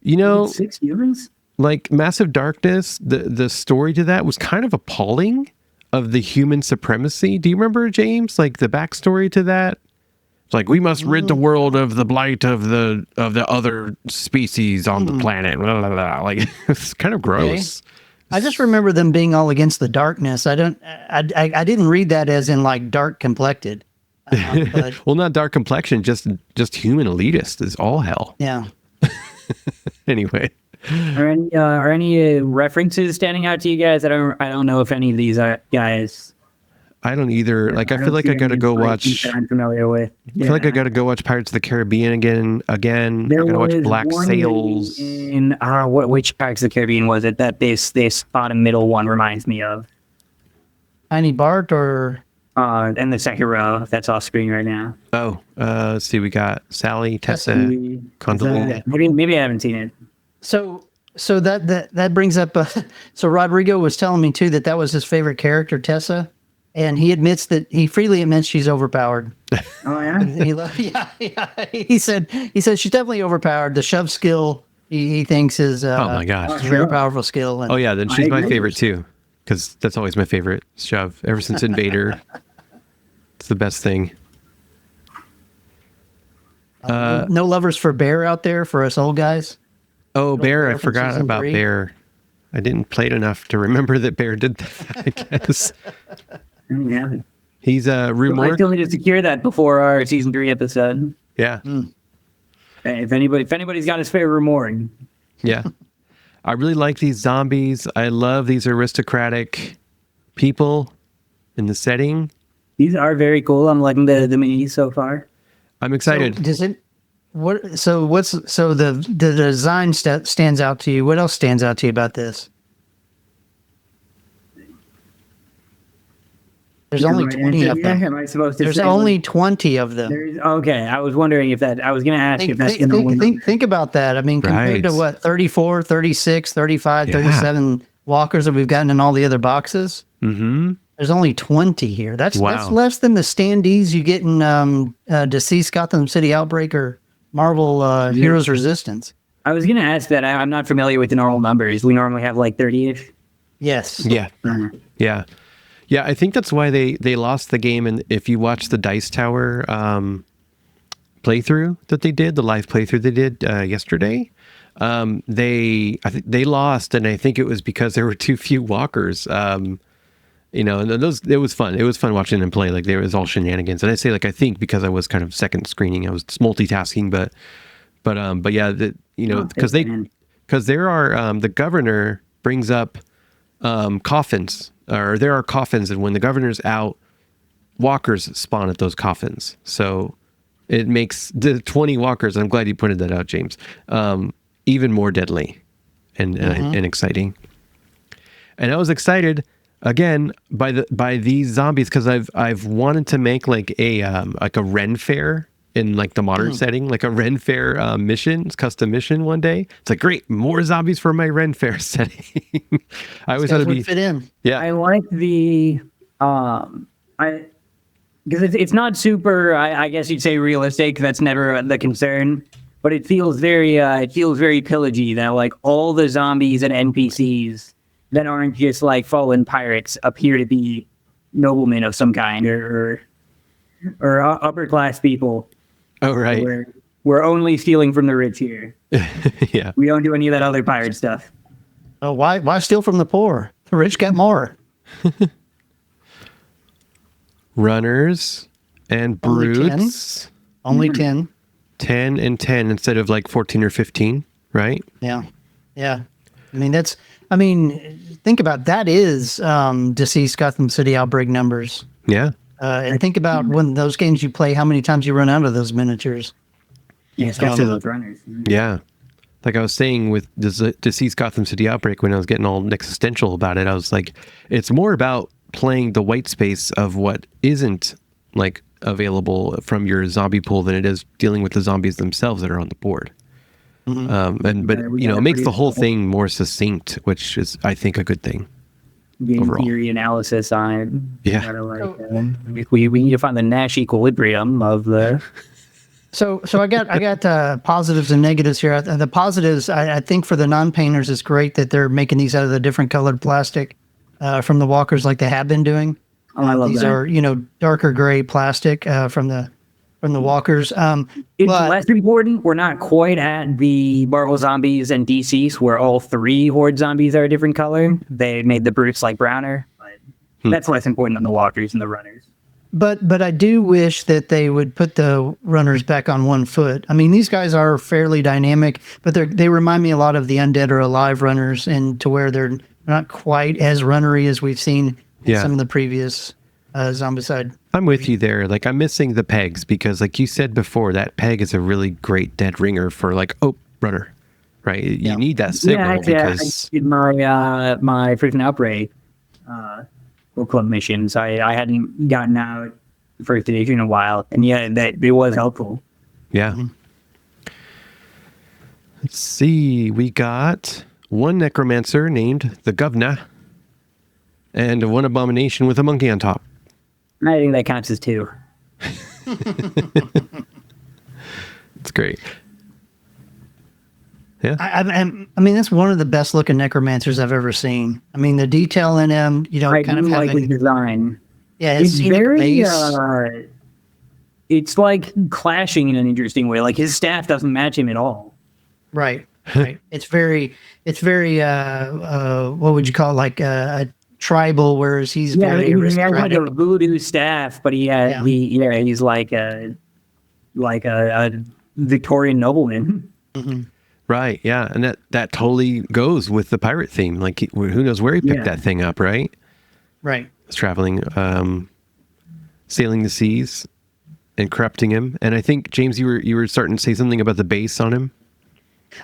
You know, 6 humans? like Massive Darkness, the story to that was kind of appalling of the human supremacy. Do you remember, James? Like the backstory to that? It's like, we must rid the world of the blight of the other species on the planet. Blah, blah, blah. Like, it's kind of gross. I just remember them being all against the darkness. I didn't read that as in like dark complected. But Well, not dark complexion, just human elitist is all hell. yeah. Anyway. Are any references standing out to you guys? I don't know if any of these are guys. I don't either. Like, I feel like I gotta go watch. I'm familiar with. I feel like I gotta go watch Pirates of the Caribbean again. I gotta watch Black one Sails. in which Pirates of the Caribbean was it that this bottom middle one reminds me of? Tiny Bart or And the second row that's off screen right now. Oh, let's see. We got Sally, Tessa, Yeah, Condole. maybe I haven't seen it. so that brings up. So Rodrigo was telling me too that was his favorite character, Tessa, and he freely admits she's overpowered. Oh yeah. Yeah. He said she's definitely overpowered. The shove skill he thinks is Oh my gosh. a very powerful skill. And Oh yeah, then she's I my agree. favorite too, because that's always my favorite shove ever since Invader. It's the best thing. no lovers for Bear out there for us old guys. Oh, Bear! I from forgot season about 3. Bear. I didn't play it enough to remember that Bear did that. I guess Yeah. he's I Rumor. still need to secure that before our season 3 episode. Yeah, If anybody's got his favorite Rumor, yeah. I really like these zombies. I love these aristocratic people in the setting. these are very cool. I'm liking the minis so far. I'm excited. So does it? What? So what's? So the design stands out to you. What else stands out to you about this? There's only 20 of them. Am I supposed to? There's say, only 20 of them. Okay, I was wondering if that. I was going to ask if that's going to. Think about that. I mean, compared to Right. what, 34, 36, 35, Yeah. 37 walkers that we've gotten in all the other boxes, Mm-hmm. there's only 20 here. That's Wow. less than the standees you get in Deceased Gotham City Outbreak or Marvel Heroes Resistance. I was going to ask that. I'm not familiar with the normal numbers. We normally have like 30-ish. Yes. Yeah. Yeah. Yeah, I think that's why they lost the game. And if you watch the Dice Tower playthrough that they did, the live playthrough they did yesterday, I think they lost, and I think it was because there were too few walkers. You know, and it was fun. It was fun watching them play. Like, there was all shenanigans. And I say, like, I think because I was kind of second screening, I was multitasking, but yeah, you know, because there are the governor brings up coffins. Or there are coffins, and when the governor's out, walkers spawn at those coffins. So it makes the 20 walkers, I'm glad you pointed that out, James, even more deadly and exciting. And I was excited again by these zombies because I've wanted to make like a Ren Fair in like the modern setting, like a Ren Fair custom mission one day. It's like, great, more zombies for my Ren Fair setting. I always thought it'd be fit in. yeah. I like the I because it's not super. I guess you'd say realistic. That's never the concern. But it feels very pillagey that like all the zombies and NPCs that aren't just like fallen pirates appear to be noblemen of some kind or upper class people. Oh, right. We're only stealing from the rich here. Yeah. We don't do any of that other pirate stuff. Oh, why steal from the poor? The rich get more. Runners and Only 10? brutes. Only 10. 10 and 10 instead of like 14 or 15, right? Yeah. Yeah. Think about that is deceased Gotham City outbreak numbers. Yeah. And think about when those games you play, how many times you run out of those miniatures. Yeah, especially those runners. Yeah. Like I was saying with Deceased Gotham City Outbreak, when I was getting all existential about it, I was like, it's more about playing the white space of what isn't like available from your zombie pool than it is dealing with the zombies themselves that are on the board. But it makes the whole thing more succinct, which is, I think, a good thing. Game overall. theory analysis on we need to find the Nash equilibrium of the. So I got positives and negatives here. The positives, I think for the non-painters, it's great that they're making these out of the different colored plastic from the walkers like they have been doing. Oh, I love these that. are darker gray plastic from the walkers. It's less important. We're not quite at the Marvel Zombies and DCs where all three Horde zombies are a different color. They made the brutes like browner, but that's less important than the walkers and the runners. But I do wish that they would put the runners back on one foot. I mean, these guys are fairly dynamic, but they remind me a lot of the Undead or Alive runners, and to where they're not quite as runnery as we've seen in some of the previous Zombicide. I'm with you there. Like, I'm missing the pegs because, like you said before, that peg is a really great dead ringer for like, runner, right? You need that signal because my freaking outbreak book club missions, I hadn't gotten out first edition in a while, and that it was helpful. Yeah. Let's see. We got one necromancer named the Governor, and one abomination with a monkey on top. I think that counts as two. It's great. Yeah. I mean, that's one of the best looking necromancers I've ever seen. I mean, the detail in him, I kind of like his design. Yeah, It's very. It's like clashing in an interesting way. Like his staff doesn't match him at all. Right. It's very. What would you call it? Like a tribal, whereas he's very he has aristocratic. like a voodoo staff, but he's like a Victorian nobleman. Mm-hmm. Right. Yeah. And that totally goes with the pirate theme. Like, who knows where he picked that thing up, right? Right. It's traveling, sailing the seas and corrupting him. And I think, James, you were starting to say something about the base on him.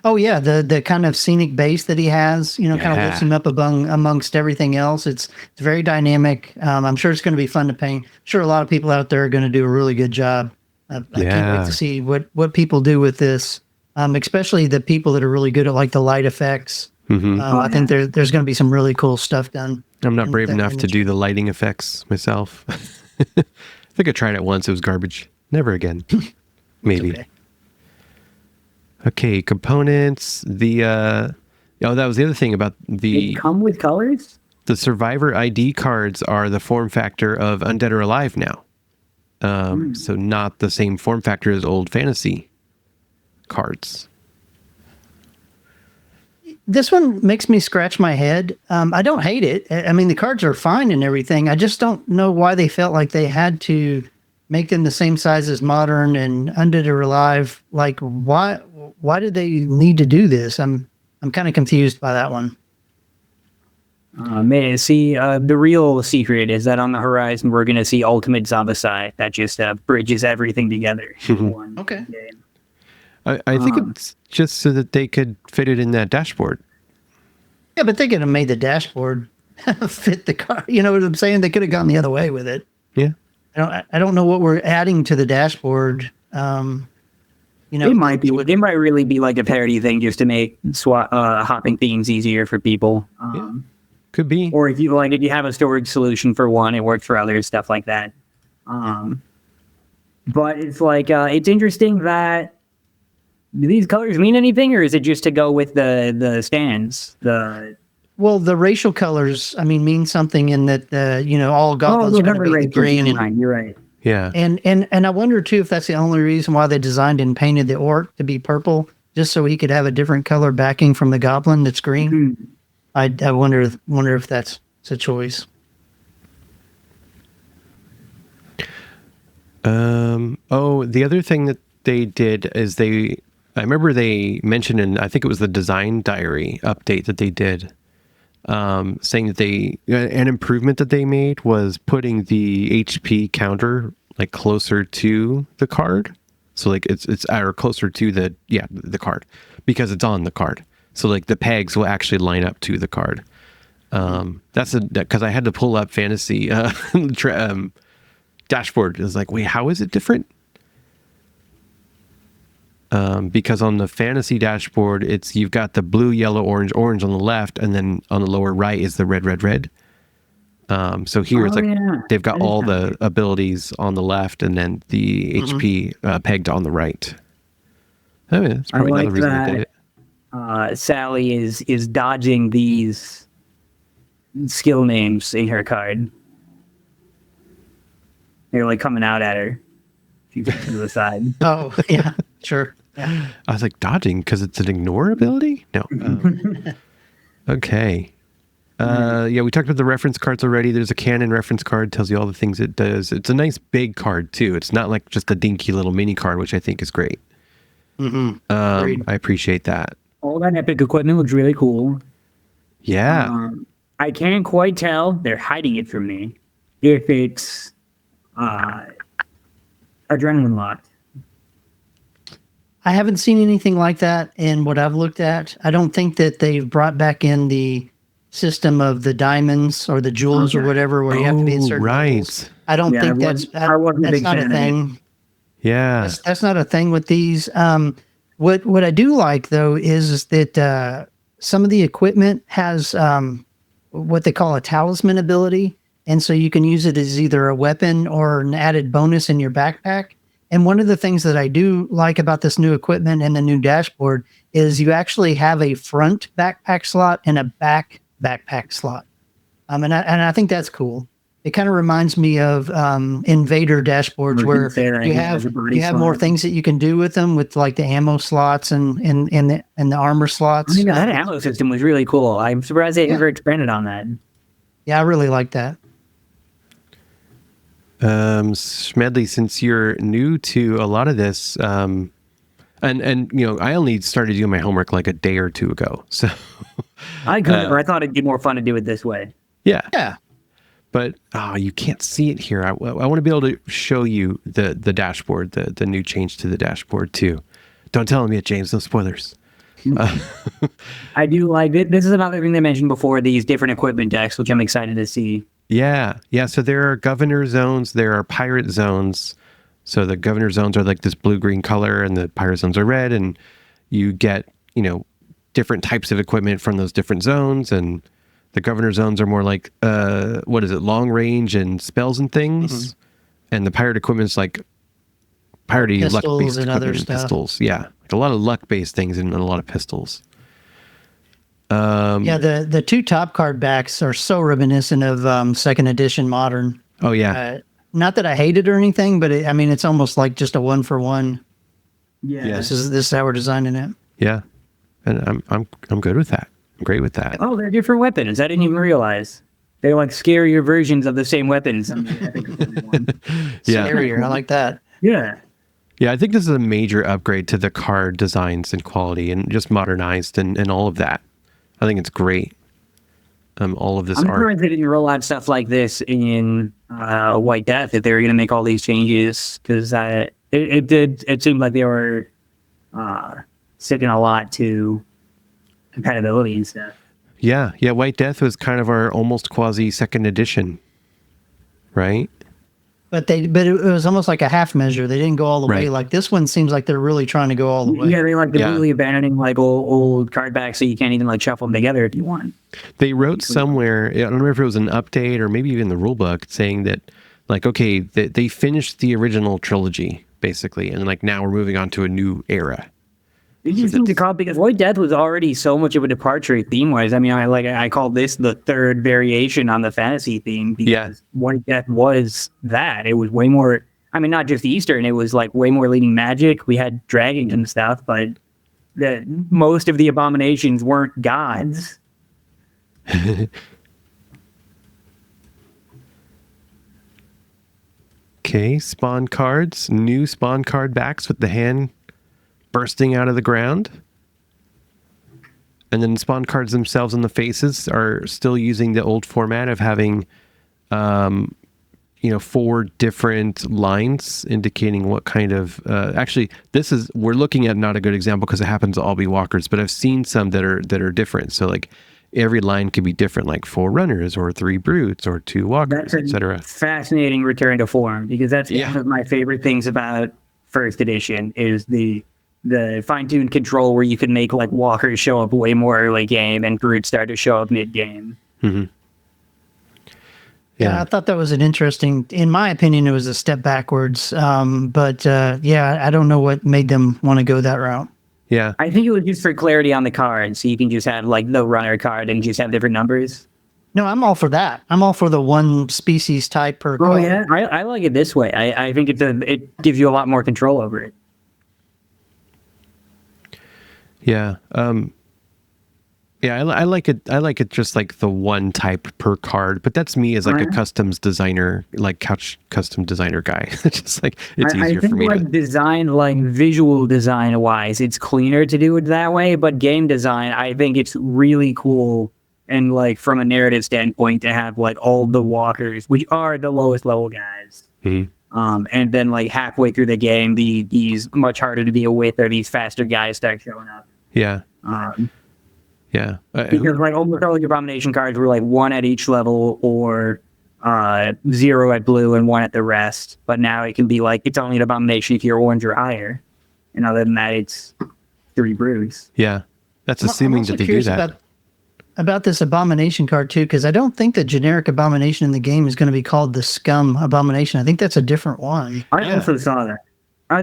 Oh yeah, the kind of scenic base that he has, kind of lifts him up amongst everything else. It's very dynamic. I'm sure it's going to be fun to paint. I'm sure a lot of people out there are going to do a really good job. I can't wait to see what people do with this, especially the people that are really good at like the light effects. Mm-hmm. I think there's going to be some really cool stuff done. I'm not brave enough to do the lighting effects myself. I think I tried it once. It was garbage. Never again. Maybe. Okay, components. That was the other thing about They come with colors? The survivor ID cards are the form factor of Undead or Alive now. So not the same form factor as old fantasy cards. This one makes me scratch my head. I don't hate it. I mean, the cards are fine and everything. I just don't know why they felt like they had to make them the same size as Modern and Undead or Alive. Like, why did they need to do this? I'm kind of confused by that one. The real secret is that on the horizon, we're going to see Ultimate Zombicide that just bridges everything together. in one Okay. game. I think it's just so that they could fit it in that dashboard. Yeah, but they could have made the dashboard fit the car. You know what I'm saying? They could have gone the other way with it. Yeah. I don't know what we're adding to the dashboard. It might be. It might really be like a parody thing just to make hopping themes easier for people. Could be. Or if you have a storage solution for one, it works for others, stuff like that. But it's like it's interesting that do these colors mean anything, or is it just to go with the stands? Well, the racial colors, I mean, mean something in that all goblins are going to be green. You're right. Yeah. And I wonder too if that's the only reason why they designed and painted the orc to be purple, just so he could have a different color backing from the goblin that's green. Mm-hmm. I wonder if that's a choice. The other thing that they did is I remember they mentioned in, I think it was the design diary update that they did, saying that an improvement that they made was putting the HP counter like closer to the card. So like it's or closer to the card because it's on the card. So like the pegs will actually line up to the card. That's because I had to pull up fantasy dashboard. It was like, wait, how is it different? Because on the fantasy dashboard, you've got the blue, yellow, orange on the left, and then on the lower right is the red. So here it's like they've got all the abilities on the left, and then the HP pegged on the right. I mean, that's probably another reason they did it. Sally is dodging these skill names in her card. They're like coming out at her. She's to the side. Oh, yeah, sure. Yeah. I was like, dodging because it's an ignore ability? No. Okay. We talked about the reference cards already. There's a canon reference card, tells you all the things it does. It's a nice big card too. It's not like just a dinky little mini card, which I think is great. I appreciate that. All that epic equipment looks really cool. Yeah. I can't quite tell. They're hiding it from me. If it's adrenaline locked. I haven't seen anything like that in what I've looked at. I don't think that they've brought back in the system of the diamonds or the jewels or whatever where you have to be in certain levels. I don't think that's not a thing. Yeah. That's not a thing with these. What I do like though is that some of the equipment has what they call a talisman ability. And so you can use it as either a weapon or an added bonus in your backpack. And one of the things that I do like about this new equipment and the new dashboard is you actually have a front backpack slot and a back backpack slot. And I think that's cool. It kind of reminds me of Invader dashboards where you have more things that you can do with them, with like the ammo slots and the armor slots. I mean, that ammo system was really cool. I'm surprised they ever expanded on that. Yeah, I really like that. Schmedley, since you're new to a lot of this, and I only started doing my homework like a day or two ago. So I thought it'd be more fun to do it this way. Yeah. But you can't see it here. I want to be able to show you the dashboard, the new change to the dashboard too. Don't tell them yet, James. No spoilers. I do like it. This is another thing they mentioned before, these different equipment decks, which I'm excited to see. Yeah. So there are governor zones, there are pirate zones. So the governor zones are like this blue-green color, and the pirate zones are red, and you get, different types of equipment from those different zones. And the governor zones are more like, long range and spells and things. And the pirate equipment's like piratey luck-based and other stuff. Pistols. Yeah. Like a lot of luck-based things and a lot of pistols. The two top card backs are so reminiscent of second edition modern. Oh yeah. Not that I hate it or anything, but it's almost like just a 1-for-1. Yeah. This is how we're designing it. Yeah. And I'm good with that. I'm great with that. Oh, they're different weapons. I didn't even realize. They're like scarier versions of the same weapons. Scarier. I like that. Yeah. Yeah, I think this is a major upgrade to the card designs and quality and just modernized and all of that. I think it's great. All of this I'm art. surprised they didn't roll out stuff like this in White Death if they were going to make all these changes, because it seemed like they were sticking a lot to compatibility and stuff. Yeah. White Death was kind of our almost quasi second edition, right? But it was almost like a half measure. They didn't go all the way. Like this one seems like they're really trying to go all the way. Yeah, they're completely abandoning like old card backs, so you can't even like shuffle them together if you want. They wrote somewhere, I don't remember if it was an update or maybe even the rule book, saying that like, okay, they finished the original trilogy basically, and like now we're moving on to a new era. It just seems to call because Void Death was already so much of a departure theme wise. I mean, I call this the third variation on the fantasy theme because Void Death was that. It was way more. I mean, not just Eastern. It was like way more leading magic. We had dragons and stuff, but most of the abominations weren't gods. Okay, spawn cards, new spawn card backs with the hand bursting out of the ground. And then spawn cards themselves on the faces are still using the old format of having, 4 different lines indicating what kind of, actually, we're looking at not a good example because it happens to all be walkers, but I've seen some that are different. So like every line could be different, like 4 runners or 3 brutes or 2 walkers, etc. Fascinating return to form, because that's one of my favorite things about first edition is the fine-tuned control where you can make like walkers show up way more early game and brutes start to show up mid-game. Mm-hmm. Yeah, I thought that was in my opinion, it was a step backwards. But I don't know what made them want to go that route. Yeah. I think it was just for clarity on the card, so you can just have like the runner card and just have different numbers. No, I'm all for that. I'm all for the one species type per card. Oh yeah, I like it this way. I think it gives you a lot more control over it. Yeah. I like it. I like it just like the one type per card, but that's me as like a customs designer, like couch custom designer guy. Just like it's easier for me. I think design, like visual design wise, it's cleaner to do it that way. But game design, I think it's really cool, and like from a narrative standpoint, to have like all the walkers, which are the lowest level guys. Mm-hmm. And then like halfway through the game, these much harder to deal with or these faster guys start showing up. Yeah. Yeah. Because like almost all the abomination cards were like 1 at each level or 0 at blue and 1 at the rest. But now it can be like it's only an abomination if you're orange or higher. And other than that, it's 3 brutes. Yeah. That's assuming that they do that. About this abomination card too, because I don't think the generic abomination in the game is going to be called the scum abomination. I think that's a different one. I also saw that.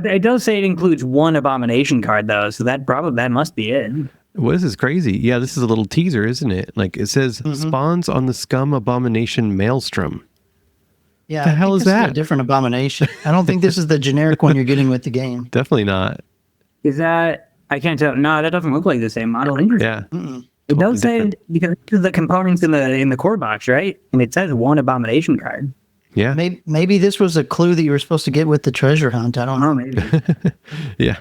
It does say it includes 1 abomination card though, so that must be it. Well, this is crazy. Yeah, this is a little teaser, isn't it? Like it says, spawns on the scum abomination maelstrom. Yeah, the hell is that? A different abomination. I don't think this is the generic one you're getting with the game. Definitely not. Is that? I can't tell. No, that doesn't look like the same model. Yeah. It does say because the components in the core box, right? And it says 1 abomination card. Yeah. Maybe this was a clue that you were supposed to get with the treasure hunt. I don't know. Maybe. Yeah.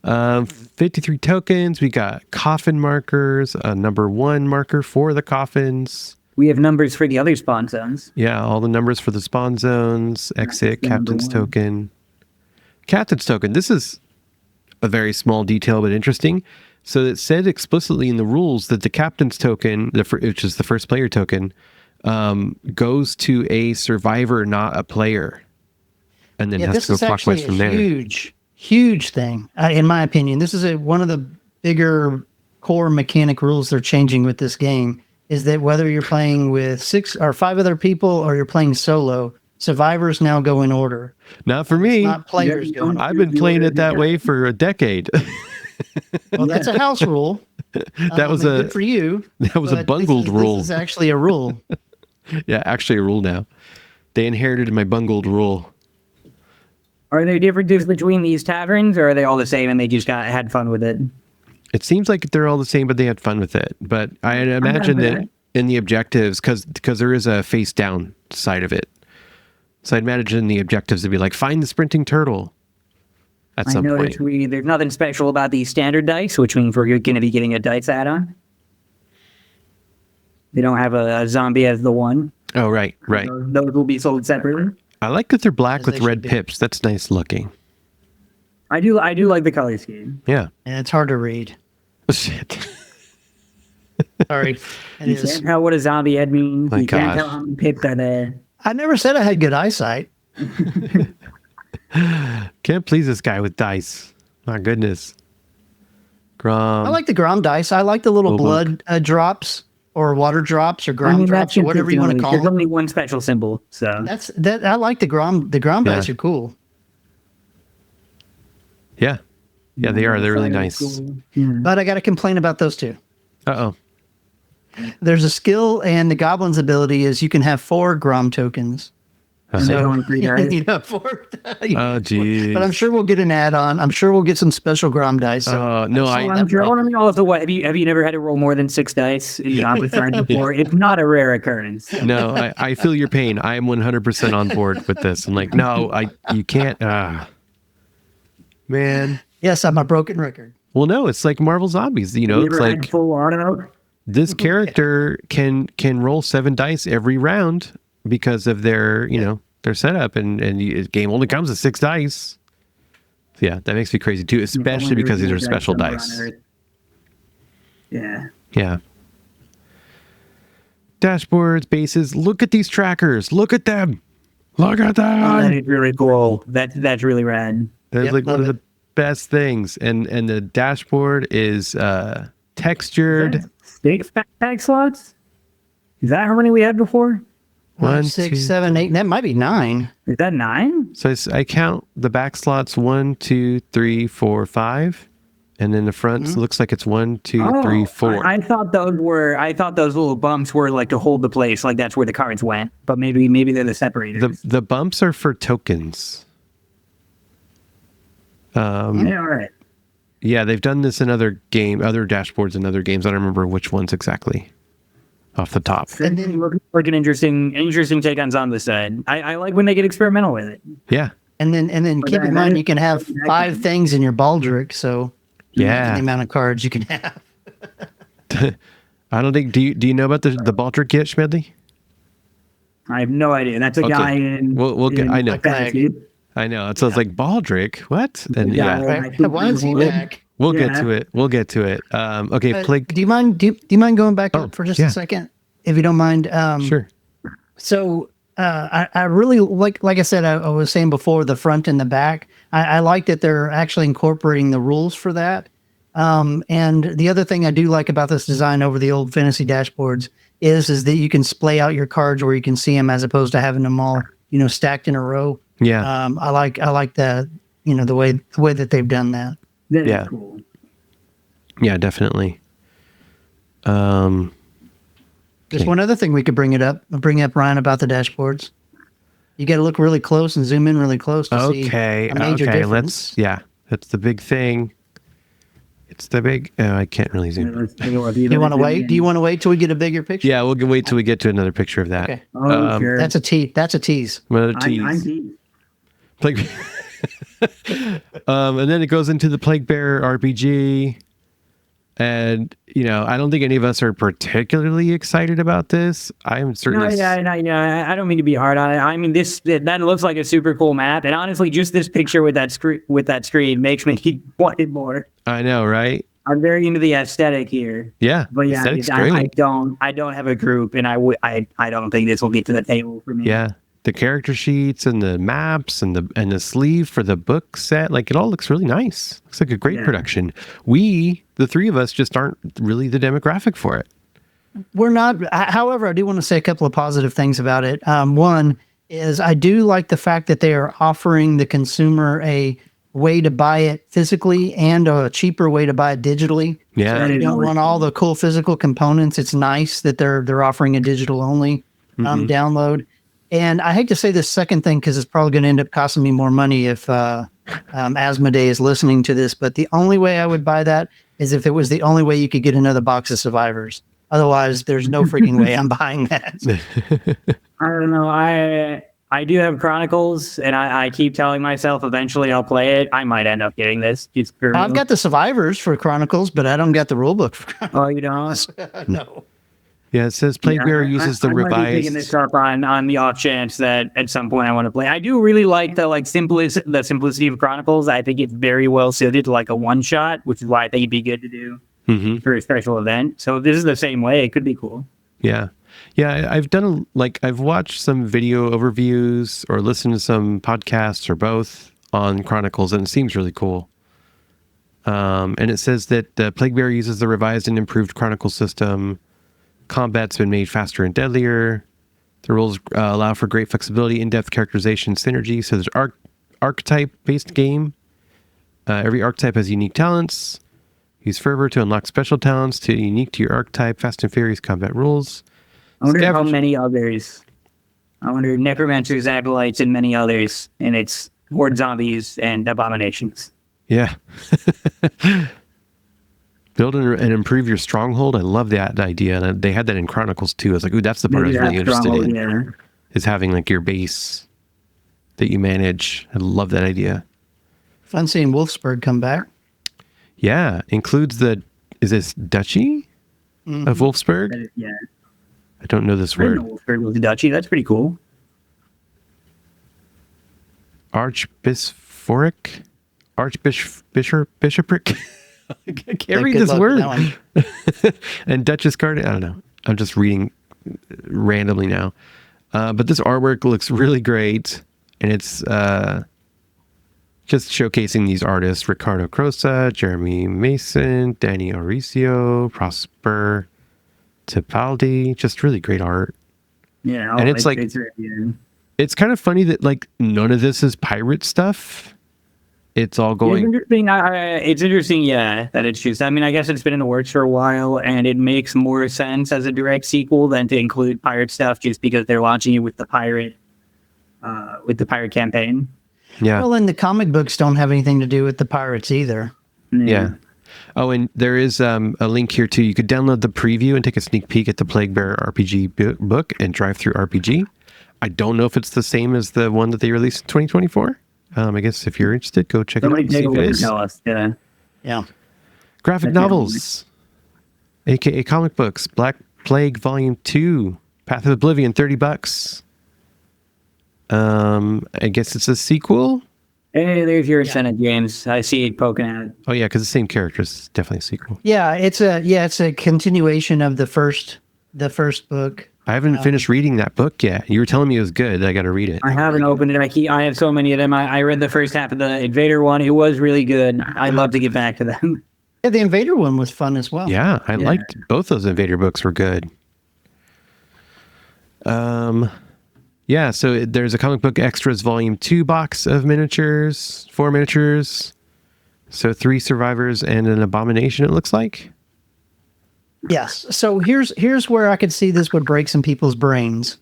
53 tokens. We got coffin markers, a number 1 marker for the coffins. We have numbers for the other spawn zones. Yeah, all the numbers for the spawn zones, exit, captain's token. Captain's token. This is a very small detail, but interesting. So it said explicitly in the rules that the captain's token, which is the first player token, goes to a survivor, not a player. And then has to go clockwise from there. Huge thing, in my opinion. This is one of the bigger core mechanic rules they're changing with this game, is that whether you're playing with 6 or 5 other people or you're playing solo, survivors now go in order. Not for me. Not players going. I've been playing it that way for a decade. Well, that's a house rule. That was good for you. That was a bungled rule. This is actually a rule. Yeah, actually a rule now. They inherited my bungled rule. Are there differences between these taverns, or are they all the same and they just had fun with it? It seems like they're all the same, but they had fun with it. But I imagine that in the objectives, because there is a face down side of it. So I'd imagine the objectives would be like, find the sprinting turtle at some point. There's nothing special about these standard dice, which means we're going to be getting a dice add-on. They don't have a zombie as the one. Oh, right. Those will be sold separately. I like that they're black with red pips. That's nice looking. I do like the color scheme. Yeah. And it's hard to read. Oh, shit. Sorry. You can't tell what a zombie head means. My you gosh. can't tell how many pips are there. I never said I had good eyesight. Can't please this guy with dice. My goodness. Grom. I like the Grom dice. I like the little blood drops. or water drops or ground that's drops or whatever you want to call There's them. only one special symbol, so I like the Grom. The Grom dice are cool. Yeah. Yeah, they are. They're really nice. Cool. Yeah. But I got to complain about those two. Uh-oh. There's a skill, and the Goblin's ability is you can have 4 Grom tokens. So only 3 dice. You know, 4. Oh, geez. But I'm sure we'll get an add-on. I'm sure we'll get some special Grom dice. So No, I'm sure. I want to know also what have you never had to roll more than 6 dice in Zombicide before? It's not a rare occurrence. no, I feel your pain. I am 100% on board with this. I'm like, no, you can't. Man. yes, I'm a broken record. Well, no, it's like Marvel Zombies. You know, You it's ever had like full auto? this character can roll 7 dice every round because of their, their setup, and the game only comes with 6 dice. So yeah, that makes me crazy too, especially because these are special dice. Yeah. Yeah. Dashboards, bases. Look at these trackers. Look at them. Look at Oh, that them. is really cool. That's really rad. That's Yep, like one of love the best things. And the dashboard is textured. 6 backpack slots? Is that how many we had before? 1, 6, 2. 7, 8. That might be 9. Is that 9? So I count the back slots 1, 2, 3, 4, 5, and then the front looks like it's 1, 2, 3, 4. I thought those little bumps were like to hold the place, like that's where the cards went. But maybe they're the separators. The bumps are for tokens. Yeah, all right. Yeah, they've done this in other dashboards in other games. I don't remember which ones exactly off the top. And then- Looking like an interesting take on Zombicide. I like when they get experimental with it. Yeah. And then keep in mind you can have 5 things in your Baldric, so Yeah. the amount of cards you can have. I don't think. Do you know about the Baldric yet, Schmedley? I have no idea. That's a Okay. guy in. We'll get. I know. Fantasy. I know. So it's like Baldric. What? And yeah, Right? Why is he back? we'll get Yeah. to it. We'll get to it. Okay, Plague. Do you mind going back up for just yeah. a second, if you don't mind? Sure. So I really like I said, I was saying before, the front and the back. I like that they're actually incorporating the rules for that. And the other thing I do like about this design over the old fantasy dashboards is that you can splay out your cards where you can see them as opposed to having them all stacked in a row. Yeah. I like the the way that they've done that. That is Yeah. cool. Yeah. Definitely. There's Okay. one other thing we could bring up, Ryan, about the dashboards. You got to look really close and zoom in really close to see Okay. a major Okay. difference. That's the big thing. It's the big. I can't really zoom. You want to wait? Do you want to wait till we get a bigger picture? Yeah, we'll wait till we get to another picture of that. Okay. Oh, sure. That's a tease. That's a tease. Another I'm tease. teased. Plague. And then it goes into the Plague Bearer RPG, and I don't think any of us are particularly excited about this. I'm No, certainly. I don't mean to be hard on it. I mean, that looks like a super cool map, and honestly, just this picture with that screen makes me want it more. I know, right? I'm very into the aesthetic here, Yeah, but yeah, aesthetic's I great. don't have a group, and I don't think this will get to the table for me. Yeah, the character sheets and the maps and the sleeve for the book set, like it all looks really nice. Looks like a great Yeah. production. We, the three of us, just aren't really the demographic for it. We're not. However, I do want to say a couple of positive things about it. One is I do like the fact that they are offering the consumer a way to buy it physically and a cheaper way to buy it digitally. Yeah, If you don't want all the cool physical components, it's nice that they're offering a digital only download. And I hate to say this second thing because it's probably going to end up costing me more money if Asmodee is listening to this. But the only way I would buy that is if it was the only way you could get another box of Survivors. Otherwise, there's no freaking way I'm buying that. I don't know. I do have Chronicles, and I keep telling myself eventually I'll play it. I might end up getting this. Just for I've got the Survivors for Chronicles, but I don't got the rulebook for Chronicles. Oh, you don't? No. yeah. It says Plague Bearer uses the I might be picking this revised. up on the off chance that at some point I want to play. I do really like the simplicity of Chronicles. I think it's very well suited to like a one shot, which is why I think it'd be good to do Mm-hmm. for a special event. So this is the same way. It could be cool. Yeah. Yeah. I've done I've watched some video overviews or listened to some podcasts or both on Chronicles, and it seems really cool. And it says that the Plague Bearer uses the revised and improved Chronicle system. Combat's been made faster and deadlier. The rules allow for great flexibility, in-depth characterization, synergy. So there's archetype-based game. Every archetype has unique talents. Use fervor to unlock special talents to unique to your archetype. Fast and Furious combat rules. I wonder how many others. I wonder necromancers, acolytes, and many others, and it's horde zombies and abominations. Yeah. Build and improve your stronghold. I love that idea. And they had that in Chronicles too. I was like, ooh, that's the part I was really interested in. Yeah. Is having like your base that you manage. I love that idea. Fun seeing Wolfsburg come back. Yeah. Includes is this Duchy of Wolfsburg? Yeah. I don't know this word. Wolfsburg was the Duchy. That's pretty cool. Archbishopric? I can't read Good this luck word. with that one. And Duchess card. I don't know. I'm just reading randomly now. But this artwork looks really great. And it's just showcasing these artists: Ricardo Crosa, Jeremy Mason, Danny Mauricio, Prosper Tipaldi. Just really great art. Yeah. And it's like, it's kind of funny that like none of this is pirate stuff. It's all going. It's interesting, yeah, that it's just. I mean, I guess it's been in the works for a while, and it makes more sense as a direct sequel than to include pirate stuff, just because they're launching it with the pirate campaign. Yeah. Well, and the comic books don't have anything to do with the pirates either. Yeah. Oh, and there is a link here too. You could download the preview and take a sneak peek at the Plague Bearer RPG book and Drive Through RPG. I don't know if it's the same as the one that they released in 2024. I guess if you're interested, go check it out. See if it is. Tell us. Yeah. Yeah. Graphic novels, aka comic books. Black Plague Volume 2, Path of Oblivion, $30. I guess it's a sequel. Hey, there's your Senate James. I see it poking out. Oh yeah, because the same characters. It's definitely a sequel. Yeah, it's a continuation of the first book. I haven't finished reading that book yet. You were telling me it was good. I got to read it. I haven't opened it. I have so many of them. I read the first half of the Invader one. It was really good. I'd love to get back to them. Yeah, the Invader one was fun as well. Yeah, I liked both those Invader books were good. Yeah, so there's a comic book extras volume 2 box of miniatures, 4 miniatures. So 3 survivors and an abomination, it looks like. Yes. So here's where I could see this would break some people's brains.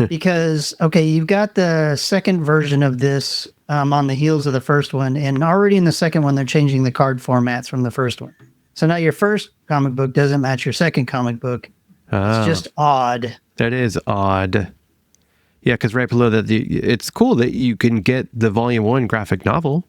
Because, okay, you've got the second version of this on the heels of the first one, and already in the second one, they're changing the card formats from the first one. So now your first comic book doesn't match your second comic book. It's just odd. That is odd. Yeah, because right below that, it's cool that you can get the volume 1 graphic novel.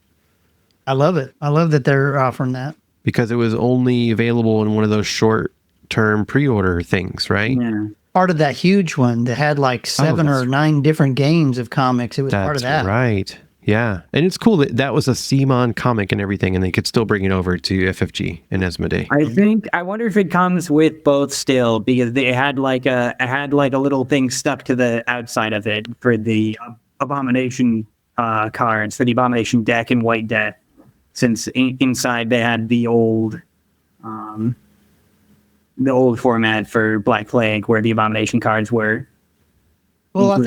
I love it. I love that they're offering that. Because it was only available in one of those short-term pre-order things, right? Yeah. Part of that huge one that had like 7 or 9 different games of comics. It was part of that. That's right. Yeah. And it's cool that that was a CMON comic and everything, and they could still bring it over to FFG and Asmodee. I wonder if it comes with both still, because they had like a little thing stuck to the outside of it for the Abomination cards, for the Abomination deck and White Death, since inside they had the old format for Black Plague where the Abomination cards were. Well, I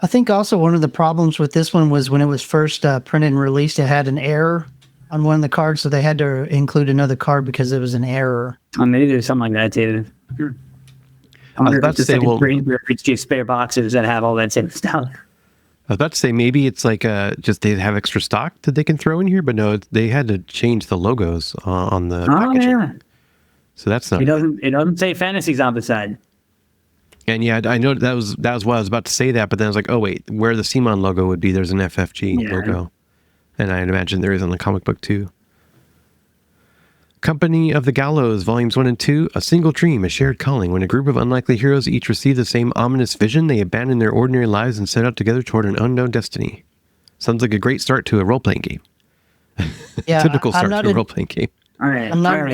think also one of the problems with this one was when it was first printed and released, it had an error on one of the cards, so they had to include another card because it was an error. Maybe there's something like that too. I was about to say, well, it's just spare boxes that have all that same stuff. I was about to say maybe it's like just they have extra stock that they can throw in here, but no, they had to change the logos on the packaging. Yeah. So that's not. It doesn't say Fantasy Zombicide. And yeah, I know that was why I was about to say that, but then I was like, oh wait, where the CMON logo would be, there's an FFG logo, and I imagine there is on the comic book too. Company of the Gallows, Volumes 1 and 2, A Single Dream, A Shared Calling. When a group of unlikely heroes each receive the same ominous vision, they abandon their ordinary lives and set out together toward an unknown destiny. Sounds like a great start to a role-playing game. Yeah, Typical start to a role-playing game. All right. I'm not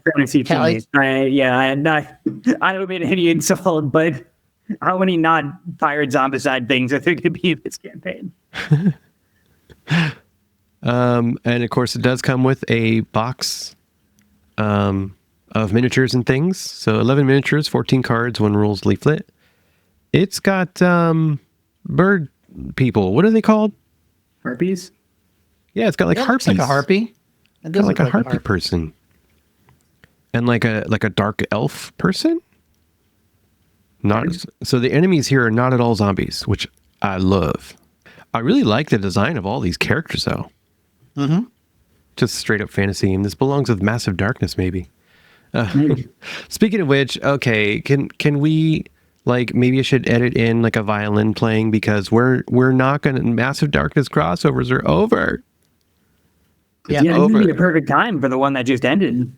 fantasy feelings. I don't mean any insult, but how many non-pirate zombicide things are there going to be in this campaign? And of course, it does come with a box of miniatures and things. So 11 miniatures, 14 cards, 1 rules leaflet. It's got bird people. What are they called? Harpies? Yeah, it's got like harpies. Like a harpy. It does Like look a harpy person. And like a dark elf person? Not so the enemies here are not at all zombies, which I love. I really like the design of all these characters though. Mm-hmm. Just straight up fantasy, and this belongs with Massive Darkness, maybe. Speaking of which, okay, can we like maybe I should edit in like a violin playing because we're not gonna Massive Darkness crossovers are over. Yeah, Yeah, this would be a perfect time for the one that just ended.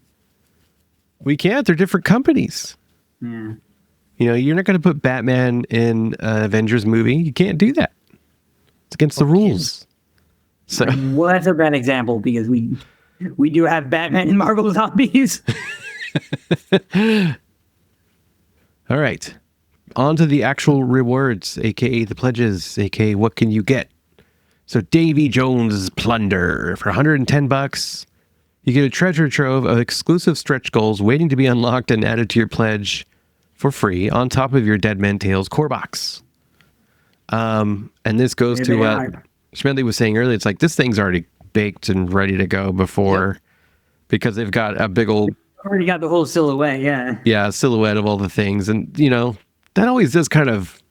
We can't. They're different companies. Yeah. You know, you're not going to put Batman in an Avengers movie. You can't do that. It's against the rules. So, Well, that's a bad example because we do have Batman and Marvel Zombies. all right. On to the actual rewards, aka the pledges, aka what can you get? So Davy Jones' Plunder for $110. You get a treasure trove of exclusive stretch goals waiting to be unlocked and added to your pledge for free on top of your Dead Men Tales core box. And this goes to what Schmedley was saying earlier. It's like this thing's already baked and ready to go before because they've got a big old Already got the whole silhouette, yeah. silhouette of all the things. And, you know, that always does kind of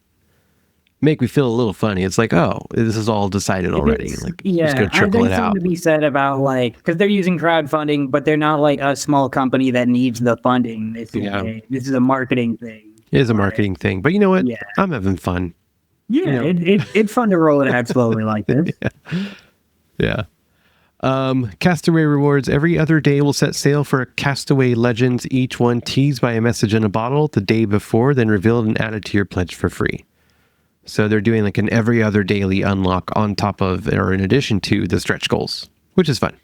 make me feel a little funny. It's like, oh, this is all decided already. Like, just gonna trickle it out. Something to be said about like because they're using crowdfunding, but they're not like a small company that needs the funding. This is a marketing thing. It is a marketing thing, but you know what? Yeah. I'm having fun. Yeah, it's fun to roll it out slowly like this. Yeah. Castaway rewards. Every other day will set sail for Castaway Legends, each one teased by a message in a bottle the day before, then revealed and added to your pledge for free. So they're doing like an every other daily unlock on top of or in addition to the stretch goals, which is fun.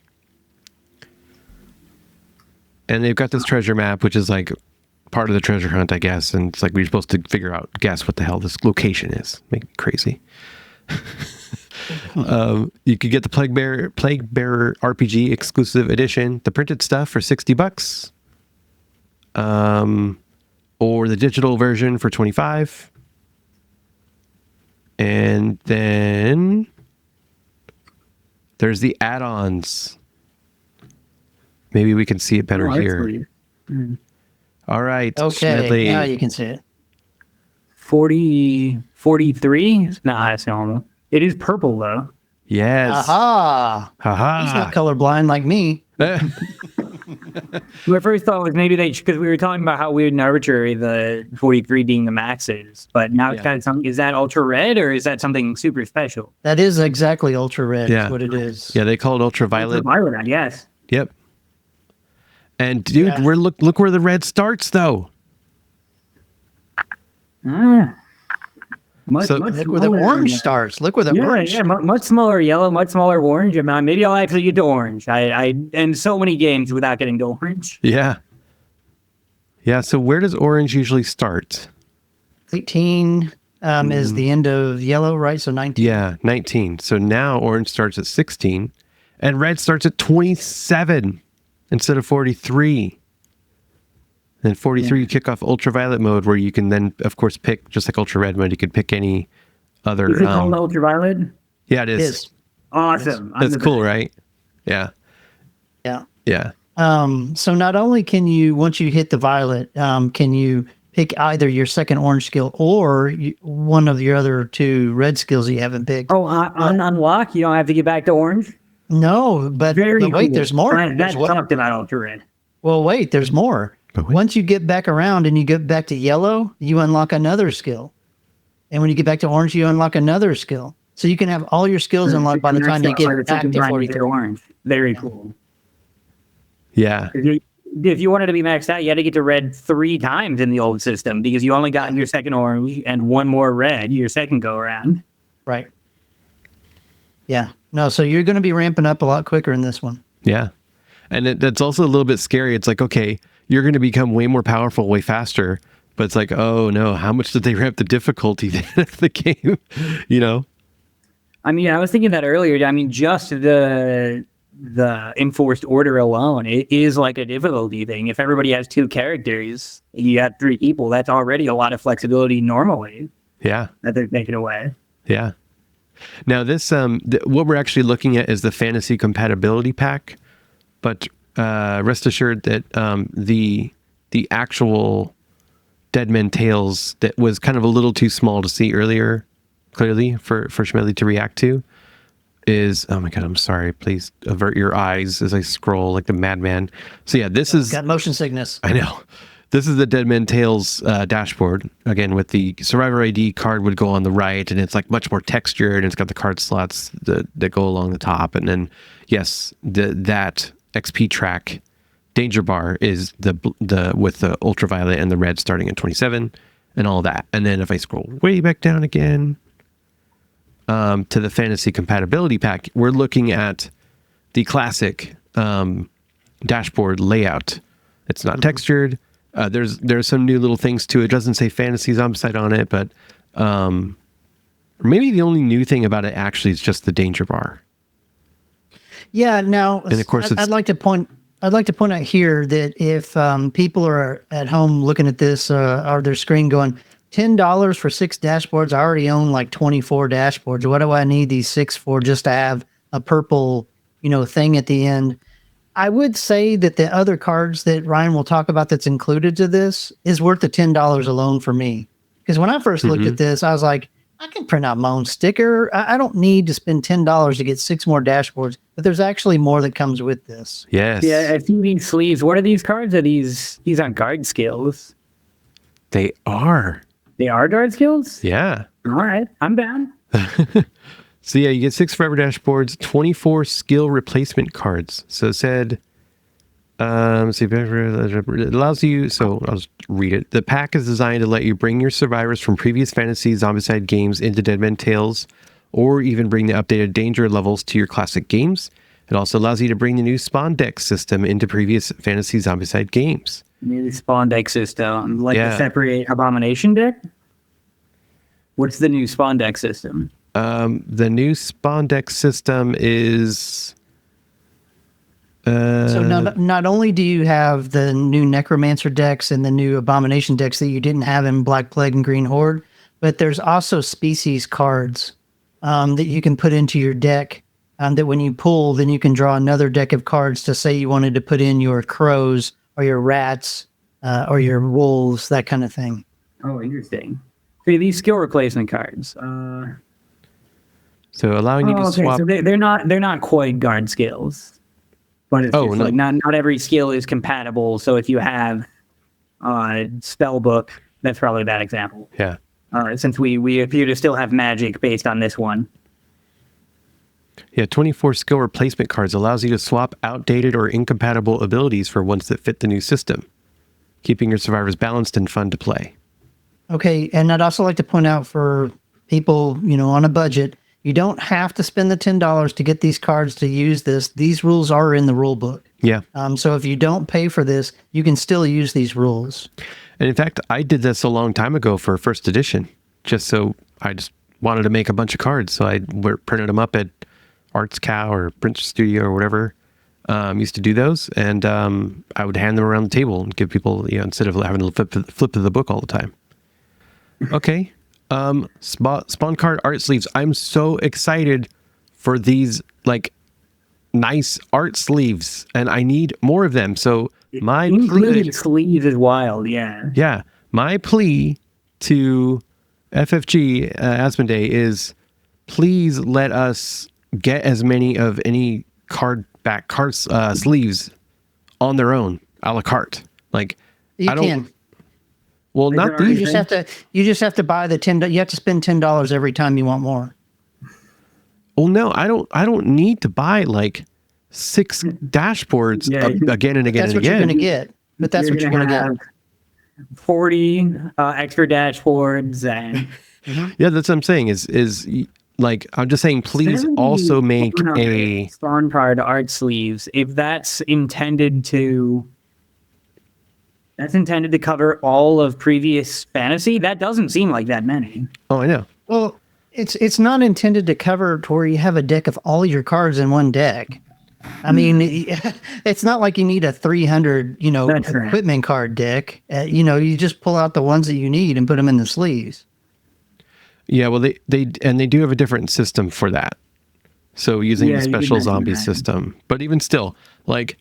And they've got this treasure map, which is like part of the treasure hunt, I guess. And it's like we're supposed to guess what the hell this location is. Make me crazy. You could get the Plague Bearer RPG exclusive edition, the printed stuff for $60, or the digital version for $25. And then there's the add-ons. Maybe we can see it better here. All right. Okay, Schmedley. now you can see it. 43? Nah, that's normal. It is purple though. Yes. Aha! Aha. He's not colorblind like me. My first thought was maybe because we were talking about how weird and arbitrary the 43 being the max is, but now it's kind of something. Is that ultra red or is that something super special? That is exactly ultra red. Yeah. Is what it is. Yeah, they call it ultraviolet. Ultraviolet, yes. Yep. And dude, look where the red starts though. Much Look where the orange starts. Look where the orange. Yeah, much smaller yellow, much smaller orange. Maybe I'll actually get to orange. I end so many games without getting to orange. Yeah. Yeah. So where does orange usually start? 18 is the end of yellow, right? So 19. Yeah, 19. So now orange starts at 16, and red starts at 27 instead of 43. Then 43, you kick off ultraviolet mode, where you can then, of course, pick, just like ultra red mode, you could pick any other. Is it called ultraviolet? Yeah, it is. It is. Awesome. That's cool, right? Yeah. Yeah. Yeah. So not only can you, once you hit the violet, can you pick either your second orange skill or one of your other two red skills you haven't picked. Oh, on unlock, you don't have to get back to orange? No, but wait, cool. there's more. That's talked about ultra red. Well, wait, there's more. Once you get back around and you get back to yellow, you unlock another skill. And when you get back to orange, you unlock another skill. So you can have all your skills unlocked by the time you get back to 43. Orange. Very cool. Yeah. If you wanted to be maxed out, you had to get to red 3 times in the old system because you only got your second orange and one more red your second go around. Right. Yeah. No, so you're going to be ramping up a lot quicker in this one. Yeah. And that's also a little bit scary. It's like, okay, you're going to become way more powerful, way faster. But it's like, oh no, how much did they ramp the difficulty of the game? You know? I mean, I was thinking that earlier. I mean, just the the enforced order alone, it is like a difficulty thing. If everybody has 2 characters, you got 3 people, that's already a lot of flexibility normally Yeah. that they're taking away. Yeah. Now this, what we're actually looking at is the fantasy compatibility pack, but rest assured that the actual Dead Men Tales that was kind of a little too small to see earlier, clearly for Schmedley to react to, is, oh my God, I'm sorry. Please avert your eyes as I scroll like the madman. So yeah, this is... Got motion sickness. I know. This is the Dead Men Tales dashboard. Again, with the Survivor ID card would go on the right, and it's like much more textured, and it's got the card slots that go along the top. And then, yes, that XP track danger bar is the with the ultraviolet and the red starting at 27 and all that. And then if I scroll way back down again to the fantasy compatibility pack, we're looking at the classic dashboard layout. It's not textured. There's some new little things to it. It doesn't say fantasy Zombicide on it, but maybe the only new thing about it actually is just the danger bar. Yeah. Now, And of course, I'd like to point out here that if people are at home looking at this or their screen going, $10 for 6 dashboards. I already own like 24 dashboards. What do I need these 6 for just to have a purple, thing at the end? I would say that the other cards that Ryan will talk about that's included to this is worth the $10 alone for me. Because when I first looked at this, I was like, I can print out my own sticker. I don't need to spend $10 to get 6 more dashboards. But there's actually more that comes with this. Yes. Yeah, I see these sleeves. What are these cards? Are these aren't guard skills? They are. They are guard skills? Yeah. All right, I'm down. So yeah, you get 6 forever dashboards, 24 skill replacement cards. So it said, let's see, it allows you, so I'll just read it. The pack is designed to let you bring your survivors from previous fantasy Zombicide games into Dead Men Tales, or even bring the updated danger levels to your classic games. It also allows you to bring the new spawn deck system into previous fantasy Zombicide games. New spawn deck system, like Yeah. the separate abomination deck? What's the new spawn deck system? The new spawn deck system is... So not only do you have the new Necromancer decks and the new Abomination decks that you didn't have in Black Plague and Green Horde, but there's also species cards that you can put into your deck that when you pull, then you can draw another deck of cards to say you wanted to put in your crows or your rats or your wolves, that kind of thing. Oh, interesting. So these skill replacement cards. So allowing you to swap... So they're not quite guard skills. But it's just like not every skill is compatible. So if you have spell book, that's probably that example. Yeah. Since we appear to still have magic based on this one. Yeah, 24 skill replacement cards allows you to swap outdated or incompatible abilities for ones that fit the new system, keeping your survivors balanced and fun to play. Okay, and I'd also like to point out for people, on a budget, you don't have to spend the $10 to get these cards to use this. These rules are in the rule book. Yeah. So if you don't pay for this, you can still use these rules. And in fact, I did this a long time ago for first edition, just wanted to make a bunch of cards. So I printed them up at Arts Cow or Print Studio or whatever. Used to do those, and I would hand them around the table and give people, instead of having to flip to the book all the time. Okay. Spawn card art sleeves. I'm so excited for these nice art sleeves, and I need more of them. So my included sleeves is wild, yeah. Yeah. My plea to FFG Asmodee is please let us get as many of any card sleeves on their own, a la carte. You can. Well, not these. You just have to buy the $10. You have to spend $10 every time you want more. Well, no, I don't need to buy 6 dashboards again and again and again. That's what you're going to get. But that's what you're going to get. 40 extra dashboards and Yeah, that's what I'm saying. Is I'm just saying, please also make a spawn card art sleeves if that's intended to cover all of previous fantasy. That doesn't seem like that many. Oh, I know. Well, it's not intended to cover to where you have a deck of all your cards in one deck. I mean, it's not like you need a 300, That's right. equipment card deck. You just pull out the ones that you need and put them in the sleeves. Yeah, well, they do have a different system for that. So using Yeah, the you did special mention zombie that. system, but even still, like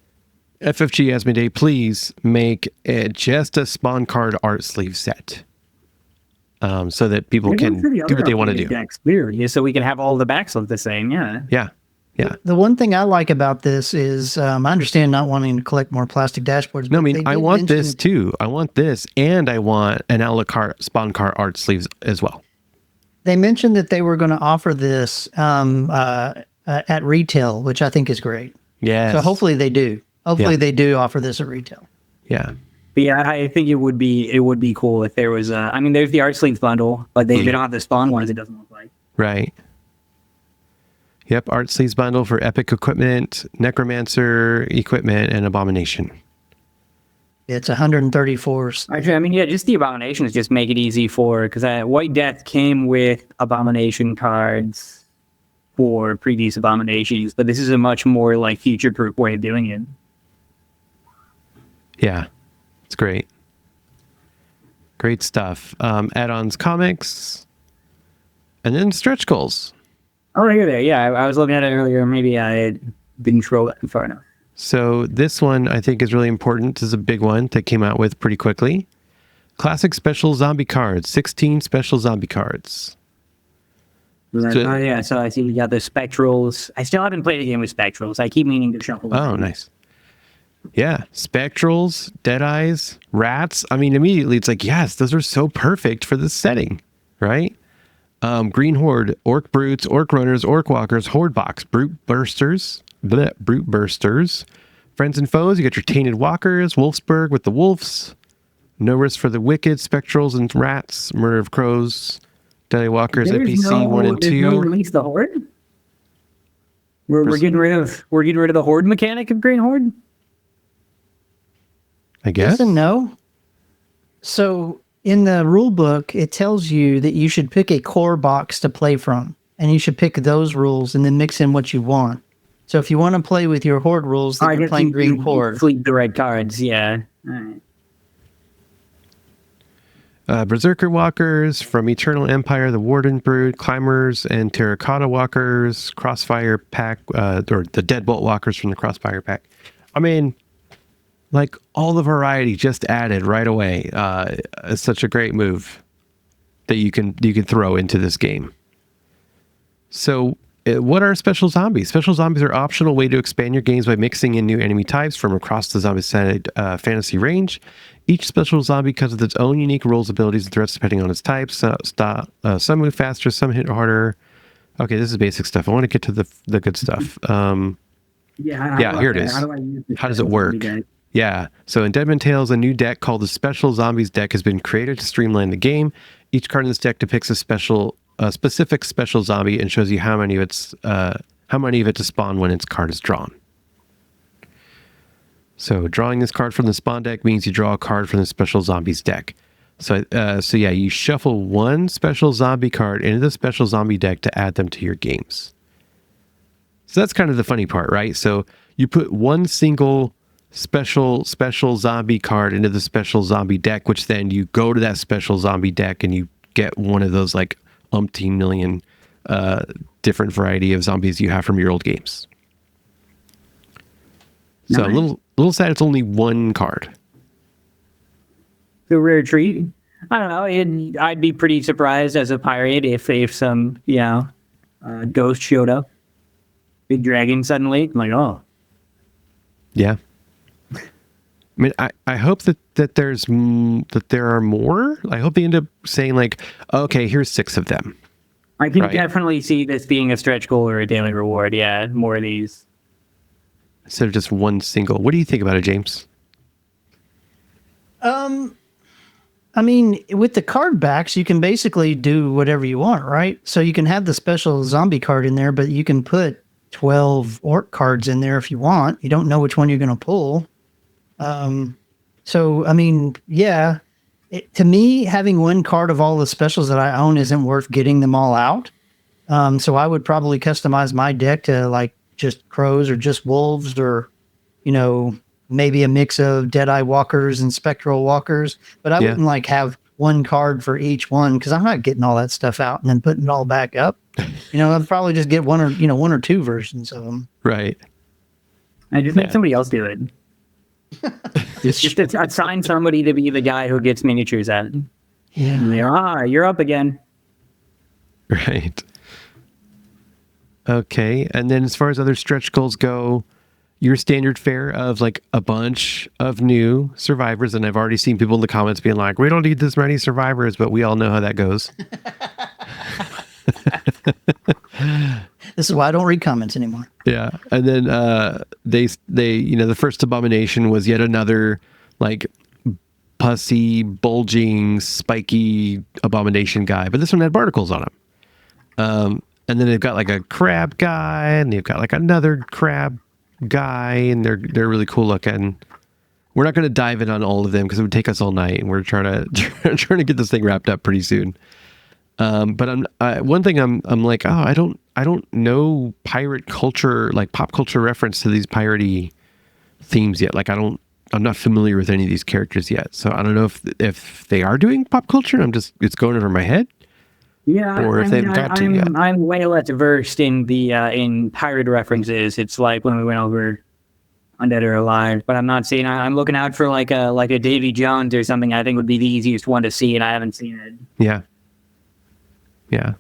FFG Asmodee, please make it just a spawn card art sleeve set, so that people Maybe can for the do other what they want to updated do. decks, clearly, so we can have all the backs look the same. Yeah. Yeah, yeah. The one thing I like about this is I understand not wanting to collect more plastic dashboards. No, I but mean, they I did want this mention- too. I want this, and I want an a la carte spawn card art sleeves as well. They mentioned that they were going to offer this at retail, which I think is great. Yes. So hopefully they do. Hopefully Yeah. they do offer this at retail. Yeah. But yeah, I think it would be cool if there was I mean, there's the art sleeves bundle, but they don't have the spawn ones. It doesn't look like. Right. Yep. Art sleeves bundle for epic equipment, necromancer equipment, and abomination. It's 134. Actually, I mean, yeah, just the abominations just make it easy because White Death came with abomination cards for previous abominations, but this is a much more like future-proof way of doing it. Yeah. It's great. Great stuff. Add-ons, comics, and then stretch goals. Oh, right there. Yeah, I was looking at it earlier. Maybe I didn't scroll that far enough. So this one I think is really important. This is a big one that came out with pretty quickly. Classic special zombie cards. 16 special zombie cards. So- Yeah, so I see you got the Spectrals. I still haven't played a game with Spectrals. I keep meaning to shuffle them. Oh, nice. Yeah. Spectrals, Deadeyes, Rats. I mean, immediately it's like, yes, those are so perfect for this setting, right? Green Horde, Orc Brutes, Orc Runners, Orc Walkers, Horde Box, Brute Bursters, Friends and Foes. You got your Tainted Walkers, Wolfsburg with the Wolves, No Risk for the Wicked, Spectrals and Rats, Murder of Crows, Deadly Walkers, NPC 1 and 2. No release the Horde. We're getting rid of the Horde mechanic of Green Horde. I guess. Yes and no. So in the rule book, it tells you that you should pick a core box to play from, and you should pick those rules and then mix in what you want. So if you want to play with your Horde rules, then you're playing Green Horde. Fleet the red cards, yeah. All right. Berserker Walkers from Eternal Empire, the Warden Brood, Climbers and Terracotta Walkers, Crossfire Pack, or the Deadbolt Walkers from the Crossfire Pack. I mean, like all the variety just added right away. It's such a great move that you can throw into this game. So what are special zombies? Special zombies are an optional way to expand your games by mixing in new enemy types from across the Zombicide fantasy range. Each special zombie comes with its own unique rules, abilities, and threats depending on its type. Some move faster, some hit harder. Okay, this is basic stuff. I want to get to the good stuff. Yeah, here it is. How does it work? Yeah, so in Deadman Tales, a new deck called the Special Zombies deck has been created to streamline the game. Each card in this deck depicts a specific special zombie and shows you how many of it to spawn when its card is drawn. So drawing this card from the spawn deck means you draw a card from the Special Zombies deck. So yeah, you shuffle one special zombie card into the Special Zombie deck to add them to your games. So that's kind of the funny part, right? So you put one single special zombie card into the Special Zombie deck, which then you go to that Special Zombie deck and you get one of those like umpteen million different variety of zombies you have from your old games. So Nice. a little sad it's only one card. The rare treat. I don't know. I'd be pretty surprised as a pirate if some ghost showed up, big dragon suddenly. I'm like, oh, Yeah. I mean, I hope that there are more. I hope they end up saying like, okay, here's 6 of them. I can Right. definitely see this being a stretch goal or a daily reward. Yeah, more of these. Instead of just one single. What do you think about it, James? I mean, with the card backs, you can basically do whatever you want, right? So you can have the special zombie card in there, but you can put 12 orc cards in there if you want. You don't know which one you're going to pull. So, I mean, yeah, to me, having one card of all the specials that I own isn't worth getting them all out. So I would probably customize my deck to like just crows or just wolves or, maybe a mix of Deadeye walkers and spectral walkers. But I wouldn't like have one card for each one because I'm not getting all that stuff out and then putting it all back up. I'd probably just get one or two versions of them. Right. I just make somebody else do it. just assign somebody to be the guy who gets miniatures at it. Yeah. And you're up again. Right. Okay. And then as far as other stretch goals go, your standard fare of like a bunch of new survivors. And I've already seen people in the comments being like, we don't need this many survivors, but we all know how that goes. This is why I don't read comments anymore. Yeah. And then they the first abomination was yet another like pussy, bulging, spiky abomination guy. But this one had barnacles on him. And then they've got like a crab guy, and they've got like another crab guy, and they're really cool looking. We're not going to dive in on all of them because it would take us all night, and we're trying to get this thing wrapped up pretty soon. But one thing I'm like, I don't know pirate culture, like pop culture reference to these piratey themes yet. Like I'm not familiar with any of these characters yet, so I don't know if they are doing pop culture. And it's going over my head. Yeah, or if they've got to. Yeah. I'm way less versed in the in pirate references. It's like when we went over Undead or Alive, but I'm not seeing. I'm looking out for like a Davy Jones or something. I think would be the easiest one to see, and I haven't seen it. Yeah. Yeah,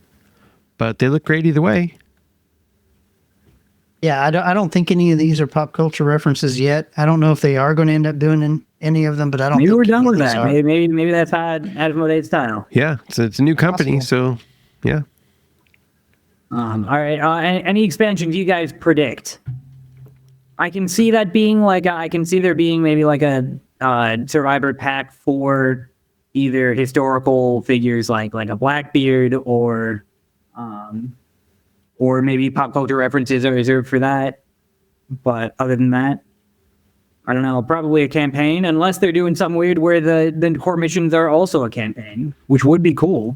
but they look great either way. Yeah, I don't think any of these are pop culture references yet. I don't know if they are going to end up doing any of them, but I don't. Maybe think we're done with that. Are. Maybe that's Asmodee's style. Yeah, it's a new company, Possible. So yeah. All right. Any expansions you guys predict? I can see that being like I can see there being maybe like a Survivor pack for either historical figures like a Blackbeard or maybe pop culture references are reserved for that. But other than that, I don't know. Probably a campaign, unless they're doing something weird where the core missions are also a campaign, which would be cool.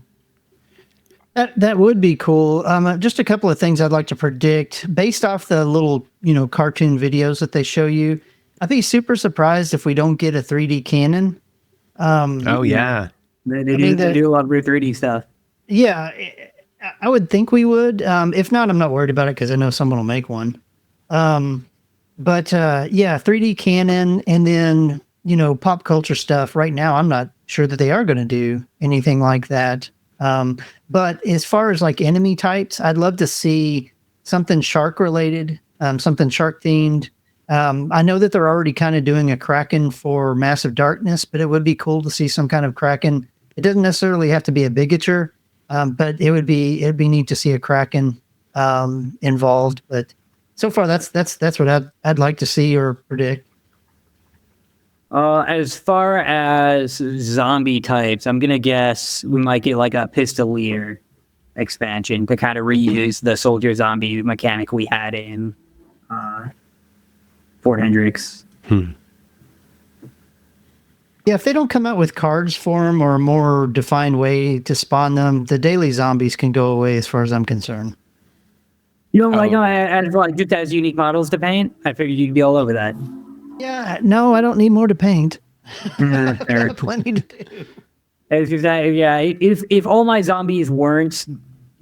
That would be cool. Just a couple of things I'd like to predict based off the little cartoon videos that they show you. I'd be super surprised if we don't get a 3D cannon. Oh yeah, they do a lot of weird 3D stuff. Yeah, I would think we would. If not, I'm not worried about it because I know someone will make one. But 3D cannon and then pop culture stuff. Right now, I'm not sure that they are going to do anything like that. But as far as like enemy types, I'd love to see something shark related, something shark themed. I know that they're already kind of doing a Kraken for Massive Darkness, but it would be cool to see some kind of Kraken. It doesn't necessarily have to be a bigature, but it'd be neat to see a Kraken involved. But so far, that's what I'd like to see or predict. As far as zombie types, I'm gonna guess we might get like a Pistolier expansion to kind of reuse the soldier zombie mechanic we had in Fort Hendricks. Yeah, if they don't come out with cards for them or a more defined way to spawn them, the daily zombies can go away as far as I'm concerned. You don't like just as unique models to paint? I figured you'd be all over that. Yeah, no, I don't need more to paint. I got plenty to do. It's just if all my zombies weren't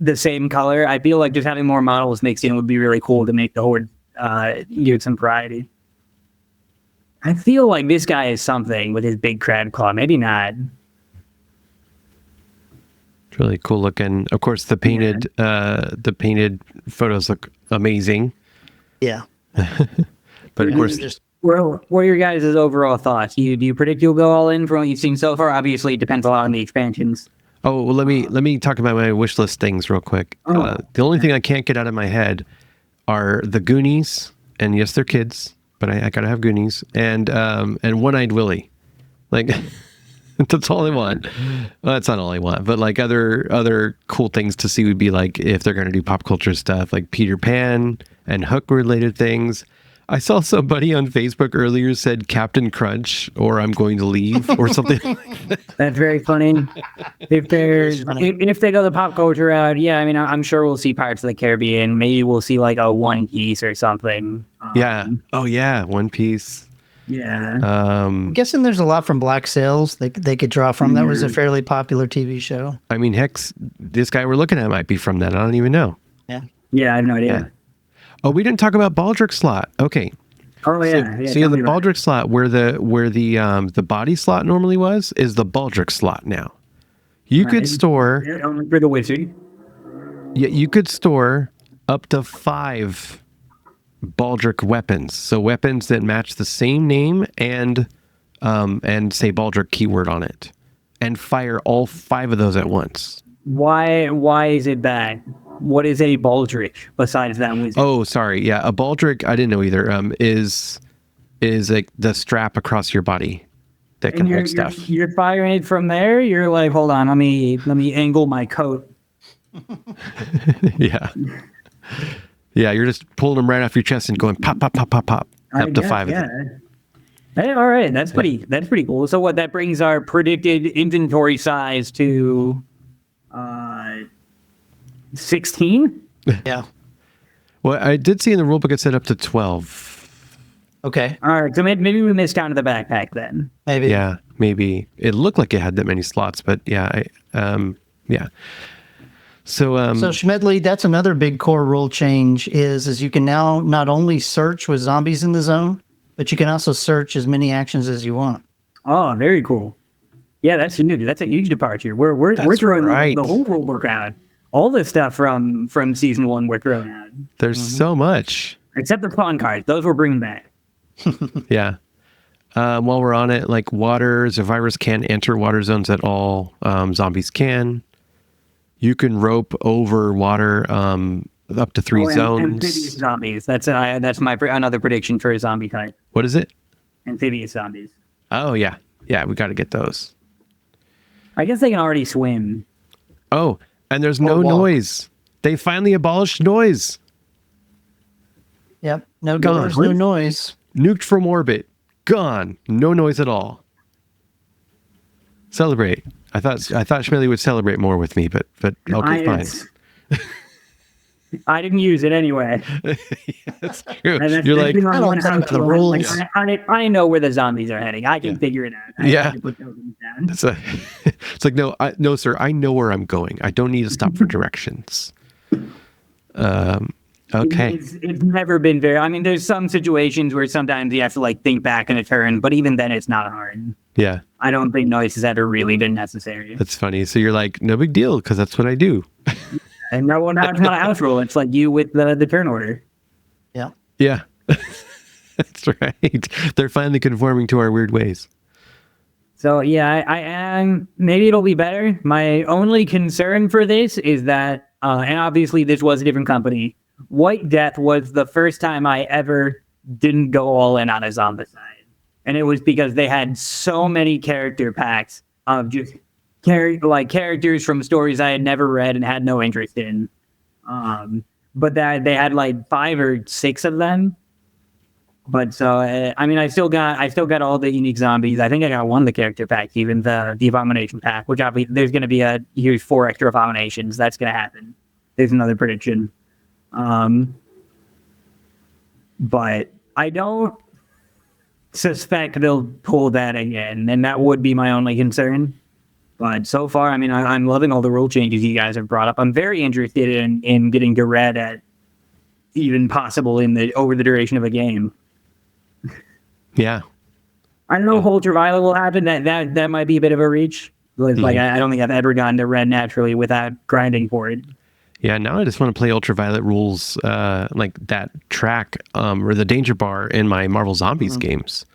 the same color, I feel like just having more models mixed in would be really cool to make the horde give some variety. I feel like this guy is something with his big crab claw. Maybe not. It's really cool looking. Of course, the painted photos look amazing. Yeah. But of course, what are your guys' overall thoughts? Do you predict you'll go all in from what you've seen so far? Obviously, it depends a lot on the expansions. Oh, well, let me talk about my wish list things real quick. The only thing I can't get out of my head are the Goonies, and yes, they're kids, but I gotta have Goonies, and One-Eyed Willie. Like, that's all I want. Well, that's not all I want, but like other cool things to see would be like if they're gonna do pop culture stuff, like Peter Pan and Hook related things. I saw somebody on Facebook earlier said Captain Crunch or I'm going to leave or something. That's very funny. If they go the pop culture route, yeah, I mean, I'm sure we'll see Pirates of the Caribbean. Maybe we'll see like a One Piece or something. Yeah. Oh yeah, One Piece. Yeah. I'm guessing there's a lot from Black Sails they could draw from. That was a fairly popular TV show. I mean, heck, this guy we're looking at might be from that. I don't even know. Yeah. Yeah, I have no idea. Yeah. Oh, we didn't talk about Baldric slot. Okay. Oh yeah. So the Baldric slot where the body slot normally was is the Baldric slot now. You could store only for the wizard. Yeah, you could store up to 5 Baldric weapons. So weapons that match the same name and say Baldric keyword on it, and fire all 5 of those at once. Why is it bad? What is a Baldric besides that wizard? Oh, sorry. Yeah, a Baldric, I didn't know either. Is like the strap across your body that can hold stuff. You're firing it from there. You're like, hold on, let me angle my coat. Yeah. Yeah, you're just pulling them right off your chest and going pop, pop, pop, pop, pop. Up to 5 of them. Hey, all right, that's pretty cool. So what that brings our predicted inventory size to 16? Yeah. Well, I did see in the rulebook it said up to 12. Okay. All right, so maybe we missed out on the backpack then. Maybe. Yeah, maybe. It looked like it had that many slots, but yeah, yeah. So Schmedley, that's another big core rule change is you can now not only search with zombies in the zone, but you can also search as many actions as you want. Oh, very cool. Yeah, that's new. That's a huge departure. We're throwing the whole rulebook out. All this stuff from season 1 we're throwing out. There's so much. Except the pawn cards. Those we're bringing back. Yeah. While we're on it, like water, survivors can't enter water zones at all. Zombies can. You can rope over water up to 3 zones. Amphibious zombies. That's my another prediction for a zombie type. What is it? Amphibious zombies. Oh, yeah. Yeah, we got to get those. I guess they can already swim. Oh, and there's no noise. They finally abolished noise. Yep. No doors, no noise. Nuked from orbit. Gone. No noise at all. Celebrate. I thought Schmedley would celebrate more with me, but okay, fine. I didn't use it anyway. That's true. You're like, I don't know the rules. I know where the zombies are heading. I can figure it out. Yeah. It's like, no, sir. I know where I'm going. I don't need to stop for directions. Okay. It's never been very. I mean, there's some situations where sometimes you have to like think back in a turn, but even then, it's not hard. Yeah. I don't think noise has ever really been necessary. That's funny. So you're like, no big deal, because that's what I do. And no one has not a house rule. It's like you with the turn order. Yeah. Yeah. That's right. They're finally conforming to our weird ways. So yeah, I am. Maybe it'll be better. My only concern for this is that, and obviously this was a different company. White Death was the first time I ever didn't go all in on a Zombicide. And it was because they had so many character packs of just characters from stories I had never read and had no interest in. But that they had like 5 or 6 of them. But so I mean, I still got all the unique zombies. I think I got one of the character packs, even the Abomination pack, which obviously there's going to be a huge 4 extra Abominations. That's going to happen. There's another prediction. But I don't suspect they'll pull that again, and that would be my only concern. But so far, I mean, I'm loving all the rule changes you guys have brought up. I'm very interested in getting to red at even possible over the duration of a game. Yeah. I don't know if Ultraviolet will happen. That might be a bit of a reach. Like I don't think I've ever gotten to red naturally without grinding for it. Yeah, now I just want to play Ultraviolet rules like that track or the danger bar in my Marvel Zombies games.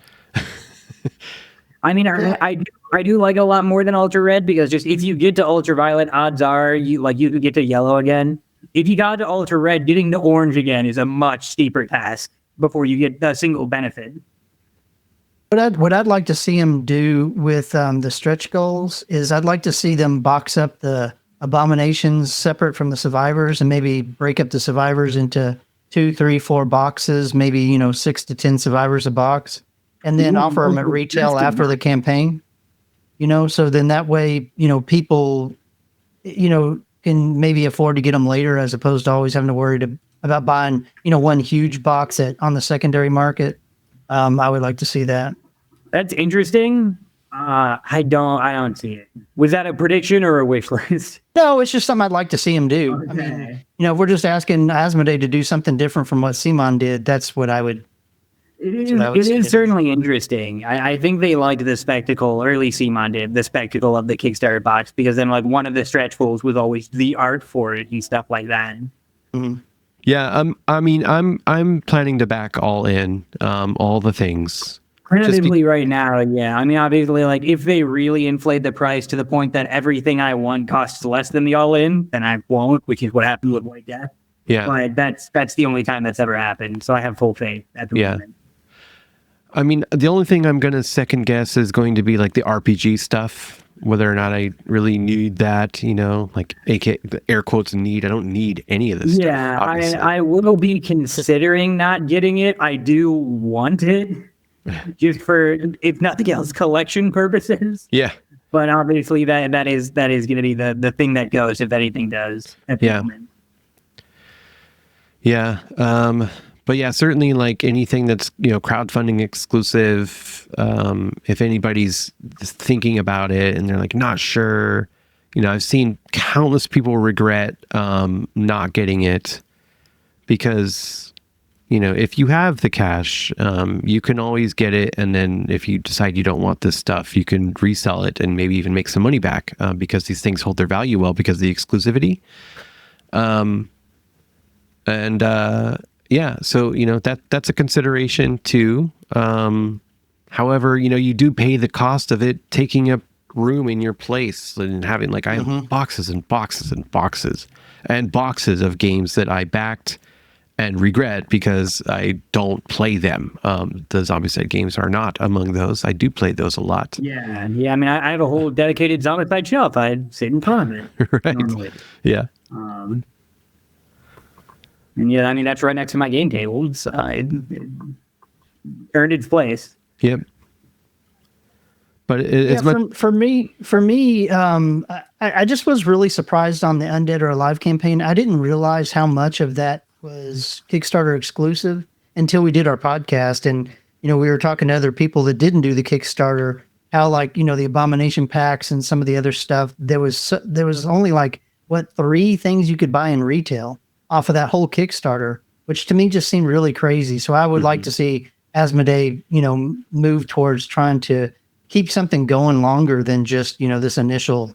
I mean, I do like it a lot more than Ultra Red, because just if you get to Ultraviolet, odds are you could get to yellow again. If you got to Ultra Red, getting to orange again is a much steeper task before you get a single benefit. What I'd like to see them do with the stretch goals is I'd like to see them box up the Abominations separate from the survivors, and maybe break up the survivors into 2, 3, 4 boxes, maybe, 6 to 10 survivors a box, and then offer them at retail after the campaign. So then that way, people, can maybe afford to get them later as opposed to always having to worry about buying, one huge box on the secondary market. I would like to see that. That's interesting. I don't see it. Was that a prediction or a wish list? No, it's just something I'd like to see him do. Okay. I mean, if we're just asking Asmodee to do something different from what Simon did, that's what I would. It is certainly interesting. I think they liked the spectacle, or at least Simon did, the spectacle of the Kickstarter box, because then like one of the stretch goals was always the art for it and stuff like that. Mm-hmm. Yeah, I'm planning to back all in, all the things. Relatively right now, yeah. I mean, obviously, like if they really inflate the price to the point that everything I want costs less than the all-in, then I won't, which is what happened with White Death. Yeah, but that's the only time that's ever happened. So I have full faith at the moment. I mean, the only thing I'm going to second guess is going to be like the RPG stuff, whether or not I really need that, like the air quotes need. I don't need any of this stuff. Yeah, I will be considering not getting it. I do want it. Just for, if nothing else, collection purposes. Yeah. But obviously that is going to be the thing that goes if anything does at the moment. Yeah. But yeah, certainly like anything that's, crowdfunding exclusive, if anybody's thinking about it and they're like not sure, I've seen countless people regret not getting it because if you have the cash, you can always get it. And then if you decide you don't want this stuff, you can resell it and maybe even make some money back because these things hold their value well because of the exclusivity. So, that's a consideration too. However, you do pay the cost of it taking up room in your place and having like, I have boxes and boxes and boxes and boxes of games that I backed and regret because I don't play them. The Zombicide games are not among those. I do play those a lot. Yeah. I mean, I have a whole dedicated Zombicide shelf. I'd sit in front of it. Right. Normally. Yeah. And yeah, I mean, that's right next to my game table. It earned its place. Yep. But for me, I just was really surprised on the Undead or Alive campaign. I didn't realize how much of that was Kickstarter exclusive until we did our podcast. And, we were talking to other people that didn't do the Kickstarter, how the Abomination packs and some of the other stuff, there was only 3 things you could buy in retail off of that whole Kickstarter, which to me just seemed really crazy. So I would like to see Asmodee, move towards trying to keep something going longer than just, this initial.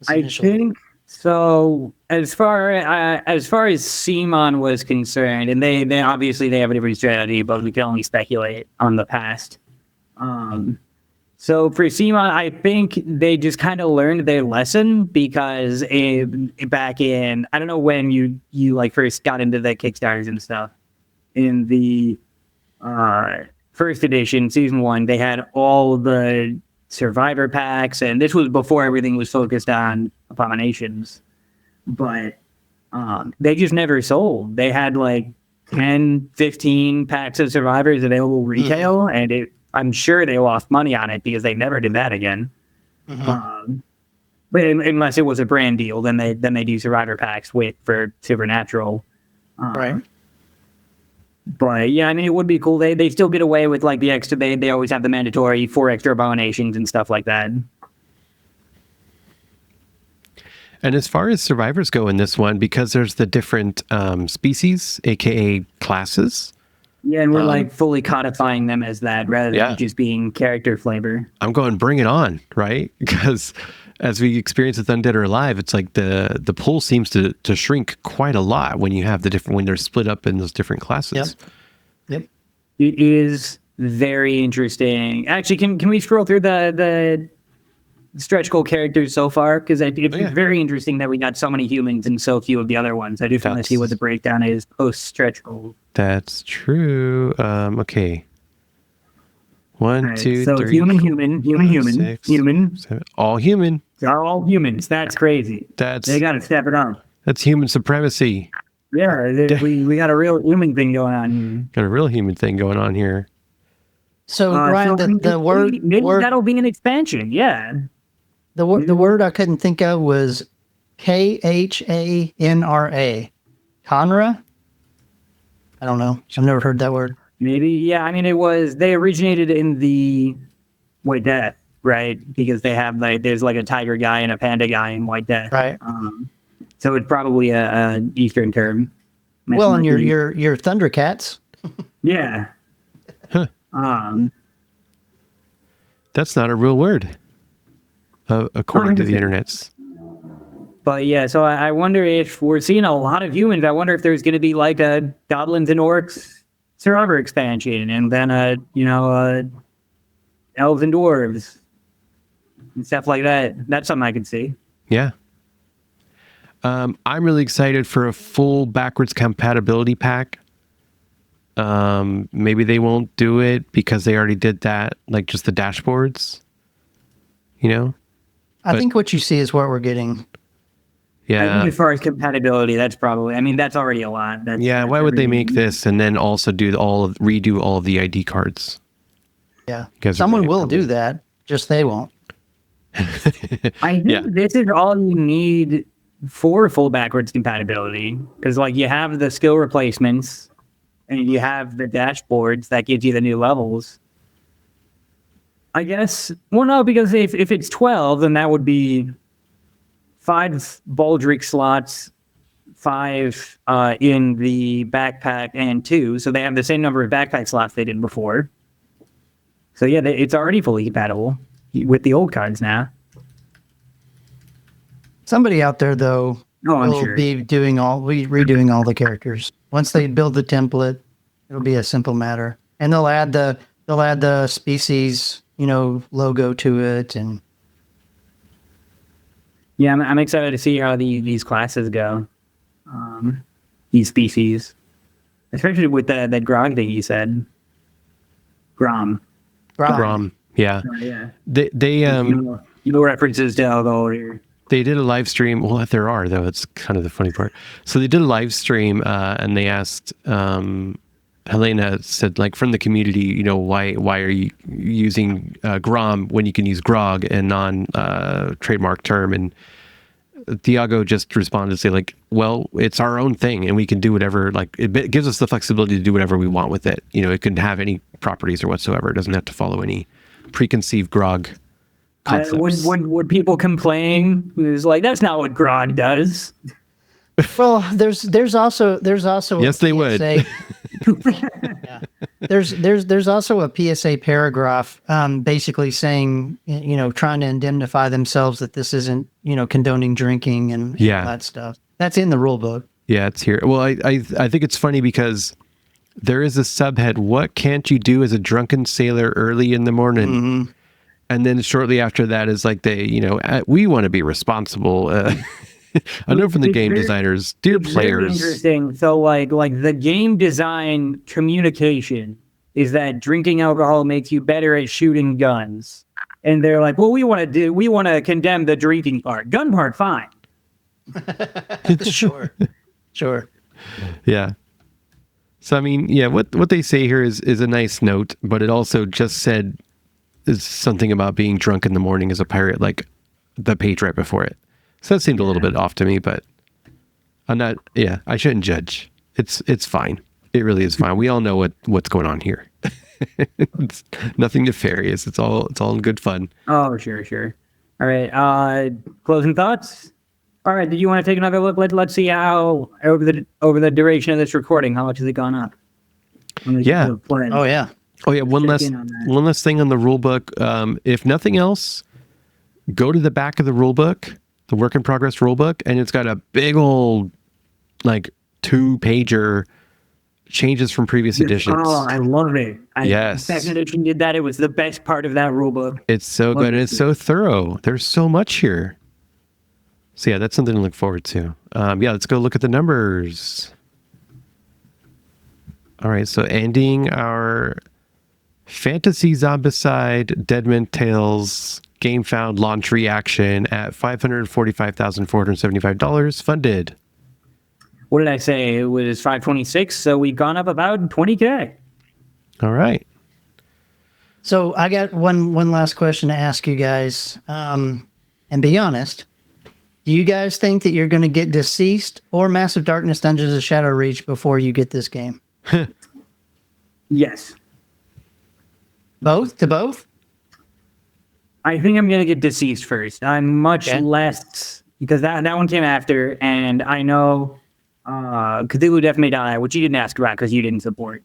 I think so. As far as Simon was concerned, and they obviously they have a different strategy, but we can only speculate on the past. So for Simon, I think they just kind of learned their lesson because back in, I don't know when you first got into the Kickstarters and stuff. In the first edition, season 1, they had all the survivor packs, and this was before everything was focused on abominations. But they just never sold. They had 10, 15 packs of survivors available retail, and I'm sure they lost money on it because they never did that again. But unless it was a brand deal, then they do survivor packs for Supernatural. Right. But yeah, I mean, it would be cool. They still get away with the extra. They always have the mandatory 4 extra abominations and stuff like that. And as far as survivors go in this one, because there's the different species, aka classes. Yeah, and we're fully codifying them as that rather than just being character flavor. I'm going, bring it on, right? Because as we experience with Undead or Alive, it's like the pool seems to shrink quite a lot when you have when they're split up in those different classes. Yep. It is very interesting. Actually, can we scroll through the stretch goal characters so far? Because it's very interesting that we got so many humans and so few of the other ones. I do want to see what the breakdown is post stretch goal. That's true. Okay. 1, 2, so 3. Human, 6, human. 7, all human. They're all humans. That's crazy. They got to step it up. That's human supremacy. Yeah, we got a real human thing going on here. Got a real human thing going on here. So So, Ryan, I mean, the word maybe word that'll be an expansion. Yeah. the word I couldn't think of was KHANRA. Conra? I don't know. I've never heard that word. Maybe, yeah. I mean, they originated in the White Death, right? Because they have there's like a tiger guy and a panda guy in White Death, Right. So it's probably a Eastern term. Well, and your Thundercats. Yeah. Huh. Um, That's not a real word, according to the internets. but yeah, so I wonder if we're seeing a lot of humans. I wonder if there's going to be like a goblins and orcs server expansion, and then elves and dwarves and stuff like that. That's something I could see. Yeah. I'm really excited for a full backwards compatibility pack. Maybe they won't do it because they already did that, like just the dashboards, you know? I think what you see is what we're getting. I Yeah. think as far as compatibility, that's probably. I mean, that's already a lot. Yeah. Why would they make this and then also redo all of the ID cards? Yeah. Guys are Someone really will do that, just they won't. I think Yeah. this is all you need for full backwards compatibility, because like you have the skill replacements and you have the dashboards that gives you the new levels. I guess. Well, no, because if it's 12, then that would be 5 Baldric slots, 5 in the backpack, and 2. So they have the same number of backpack slots they did before. So yeah, it's already fully compatible with the old cards now. Somebody out there, though, I'm will sure. be redoing all the characters. Once they build the template, it'll be a simple matter, and they'll add the species, logo to it, and Yeah, I'm excited to see how these classes go. These species, especially with that grog thing you said. Grom. Grom. Yeah. Yeah. They No references to alcohol here. They did a live stream. Well, if there are, though, it's kind of the funny part. So they did a live stream and they asked, Helena said, like, from the community, why are you using Grom when you can use grog, a non-trademark term? And Thiago just responded to say, like, well, it's our own thing and we can do whatever, like, it gives us the flexibility to do whatever we want with it. It can have any properties or whatsoever. It doesn't have to follow any preconceived grog concepts. Would people complain? It was like, that's not what grog does. well, there's also Yes, they would. yeah. There's also a PSA paragraph basically saying, trying to indemnify themselves that this isn't, condoning drinking and all that stuff. That's in the rule book. Yeah, it's here. Well, I think it's funny because there is a subhead, what can't you do as a drunken sailor early in the morning? Mm-hmm. And then shortly after that is like we want to be responsible. I know from the game designers, dear It's very players. interesting. So like the game design communication is that drinking alcohol makes you better at shooting guns. And they're like, well, we want to condemn the drinking part. Gun part, fine. Sure. Yeah. So, I mean, yeah, what they say here is a nice note, but it also just said is something about being drunk in the morning as a pirate, like the page right before it. So that seemed a little bit off to me, but I shouldn't judge. It's fine. It really is fine. We all know what's going on here. It's nothing nefarious. It's all in good fun. Oh, sure. All right. Closing thoughts? All right. Did you want to take another look? Let's see how over the duration of this recording, how much has it gone up? Yeah. Oh yeah. Oh yeah. One last thing on the rule book. If nothing else, go to the back of the rule book, the work in progress rule book, and it's got a big old 2-pager changes from previous editions. Oh, I love it. Yes. Second edition did that. It was the best part of that rule book. It's so good and it's so thorough. There's so much here. So yeah, that's something to look forward to. Let's go look at the numbers. All right, so ending our Fantasy Zombicide Deadman Tales Gamefound launch reaction at $545,475 funded. what did I say? It was 526, so we've gone up about 20K. All right. So I got one last question to ask you guys. And be honest, do you guys think that you're going to get Deceased or Massive Darkness Dungeons of Shadow Reach before you get this game? Yes. Both? To both? I think I'm going to get Deceased first. I'm much less, because that one came after, and I know Cthulhu Death May Die, which you didn't ask about because you didn't support.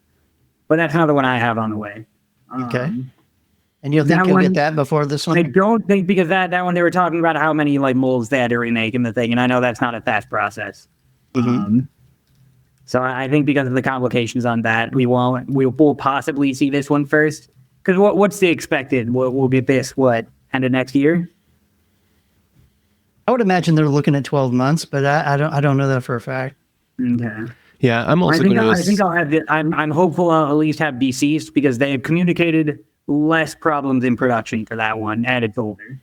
But that's another one I have on the way. Okay. And you'll think you'll get that before this one? I don't think, because that one they were talking about how many like molds they had to remake in the thing, and I know that's not a fast process. So I think because of the complications on that, we'll possibly see this one first. Because what's the expected? We'll get this end of next year? I would imagine they're looking at 12 months, but I don't know that for a fact. Okay. Yeah, I'm also going to. I think I'll have. I'm hopeful I'll at least have Deceased, because they have communicated less problems in production for that one, and it's older.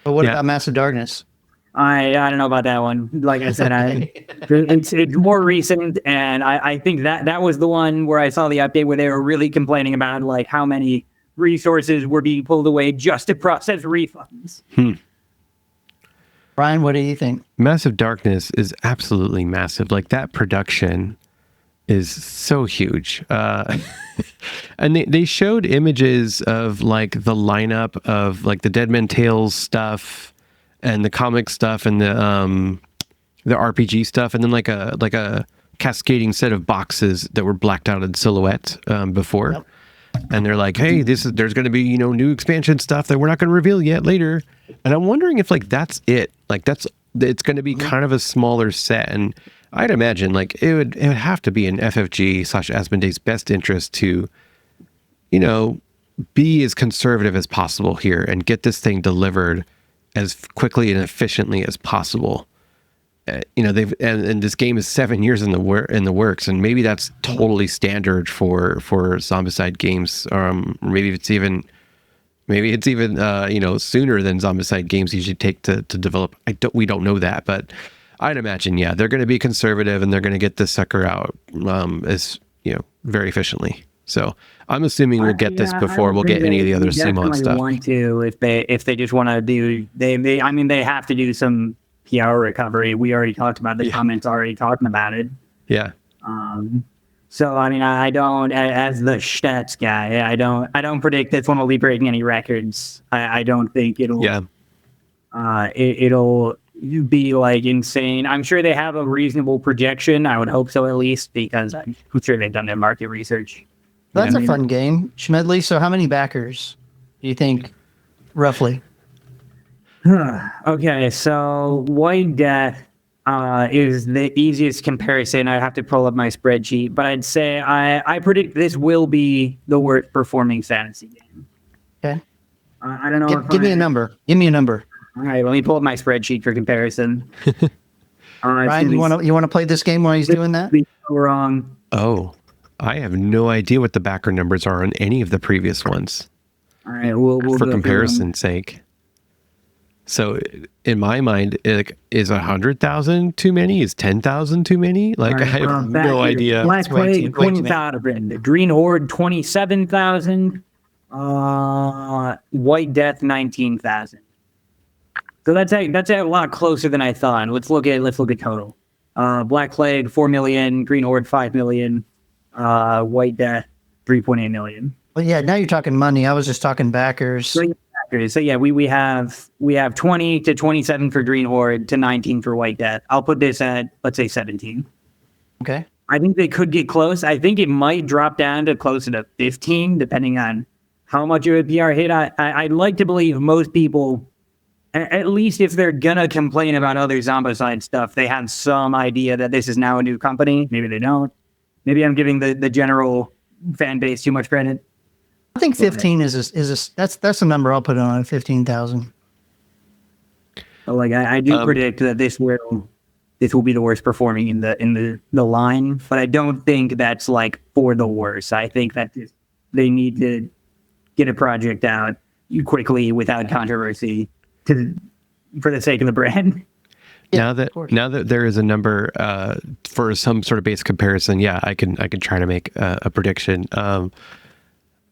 But what about Massive Darkness? I don't know about that one. Like I said, it's more recent, and I think that was the one where I saw the update where they were really complaining about like how many resources were being pulled away just to process refunds. Brian, what do you think? Massive Darkness is absolutely massive. Like, that production is so huge. And they showed images of like the lineup of like the Dead Men Tales stuff and the comic stuff and the RPG stuff, and then like a cascading set of boxes that were blacked out in silhouette before. Yep. And they're like, hey, there's going to be, new expansion stuff that we're not going to reveal yet later. And I'm wondering if like that's it. Like it's going to be kind of a smaller set. And I'd imagine like it would have to be in FFG/Asmondee's best interest to, be as conservative as possible here and get this thing delivered as quickly and efficiently as possible. They've and this game is 7 years in the works, and maybe that's totally standard for Zombicide games. Maybe it's even sooner than Zombicide games usually take to develop. We don't know that, but I'd imagine they're going to be conservative and they're going to get this sucker out as very efficiently. So I'm assuming we'll get this before we'll get any of the other CMON stuff. Want to if they just want to do they have to do some PR recovery. We already talked about the comments already talking about it. Yeah. So I don't, as the stats guy, I don't predict this one will be breaking any records. I don't think it'll. Yeah. It'll be like insane. I'm sure they have a reasonable projection. I would hope so, at least, because I'm sure they've done their market research. That's a fun game, Schmedley. So how many backers do you think, roughly? Okay, so White Death is the easiest comparison. I'd have to pull up my spreadsheet, but I'd say I predict this will be the worst performing fantasy game. Okay. I don't know. Give me a number. Give me a number. All right, let me pull up my spreadsheet for comparison. Ryan, you want to play this game while he's doing that? Wrong. Oh, I have no idea what the backer numbers are on any of the previous ones. All right, we'll for comparison's sake. So in my mind, is 100,000 too many? Is 10,000 too many? Like, I have no idea. Black Plague, 20,000. Green Horde, 27,000. White Death, 19,000. So that's a lot closer than I thought. Let's look at total. Black Plague, 4 million. Green Horde, 5 million. White Death, 3.8 million. Well, yeah, now you're talking money. I was just talking backers. So yeah, we have 20 to 27 for Green Horde to 19 for White Death. I'll put this at, let's say, 17. Okay. I think they could get close. I think it might drop down to closer to 15, depending on how much of a PR hit. I'd like to believe most people, at least if they're gonna complain about other Zombicide stuff, they have some idea that this is now a new company. Maybe they don't. Maybe I'm giving the general fan base too much credit. I think 15 that's a number I'll put on at 15,000. Like I do predict that this will be the worst performing in the line, but I don't think that's like for the worst. I think that they need to get a project out quickly without controversy for the sake of the brand. now of course. that there is a number for some sort of base comparison, yeah, I can try to make a prediction. I'm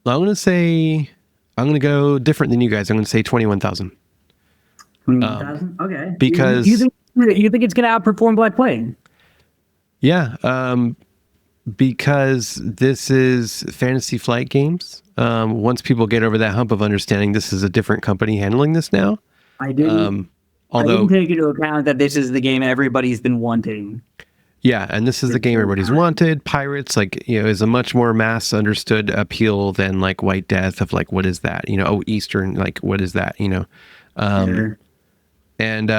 going to go different than you guys. I'm going to say 21,000. 21,000? Okay. Because you think it's going to outperform Black Plague? yeah, because this is Fantasy Flight Games. Once people get over that hump of understanding this is a different company handling this now. I didn't take into account that this is the game everybody's been wanting. Yeah, and this is the game everybody's wanted. Pirates, like, is a much more mass understood appeal than like White Death of like, what is that? Eastern, like, what is that? Sure. And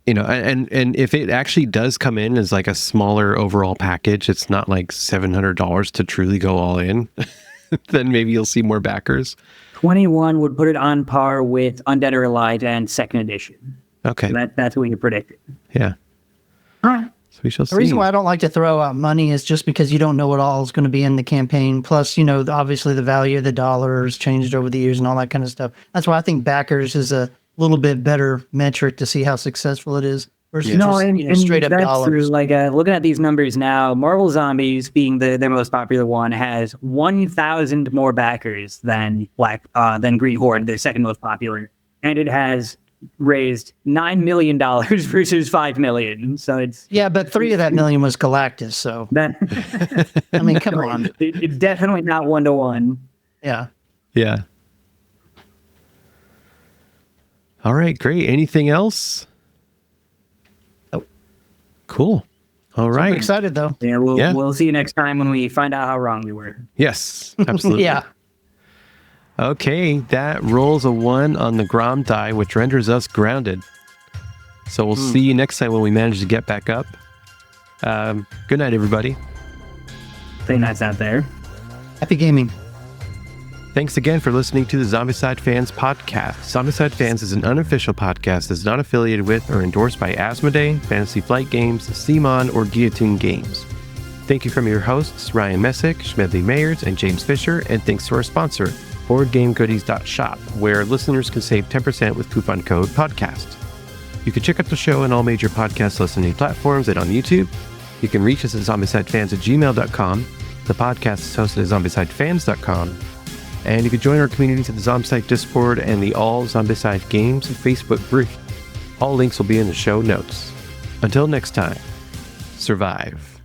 and if it actually does come in as like a smaller overall package, it's not like $700 to truly go all in, then maybe you'll see more backers. 21 would put it on par with Undead or Alive and Second Edition. Okay. So that's what you predicted. Yeah. All right. So we shall see. The reason why I don't like to throw out money is just because you don't know what all is going to be in the campaign. Plus, obviously the value of the dollar has changed over the years and all that kind of stuff. That's why I think backers is a little bit better metric to see how successful it is versus straight up that's dollars. True. Like looking at these numbers now, Marvel Zombies being their most popular one has 1,000 more backers than Green Horde, their second most popular, and it has raised $9 million versus $5 million. So it's but 3 of that million was Galactus. So that I mean, come on, it's definitely not 1-to-1. Yeah. Yeah. All right, great. Anything else? Nope. Cool. All right. Super excited though. Yeah, we'll see you next time when we find out how wrong we were. Yes, absolutely. Yeah. Okay, that rolls a 1 on the Grom die, which renders us grounded. So we'll see you next time when we manage to get back up. Good night, everybody. Say nights out there. Happy gaming. Thanks again for listening to the Zombicide Fans podcast. Zombicide Fans is an unofficial podcast that's not affiliated with or endorsed by Asmodee, Fantasy Flight Games, Simon, or Guillotine Games. Thank you from your hosts, Ryan Messick, Schmedley Mayers, and James Fisher, and thanks to our sponsor, BoardGameGoodies.shop, where listeners can save 10% with coupon code PODCAST. You can check out the show on all major podcast listening platforms and on YouTube. You can reach us at zombicidefans@gmail.com. The podcast is hosted at zombicidefans.com. And you can join our community to the Zombicide Discord and the All Zombicide Games Facebook group. All links will be in the show notes. Until next time, survive.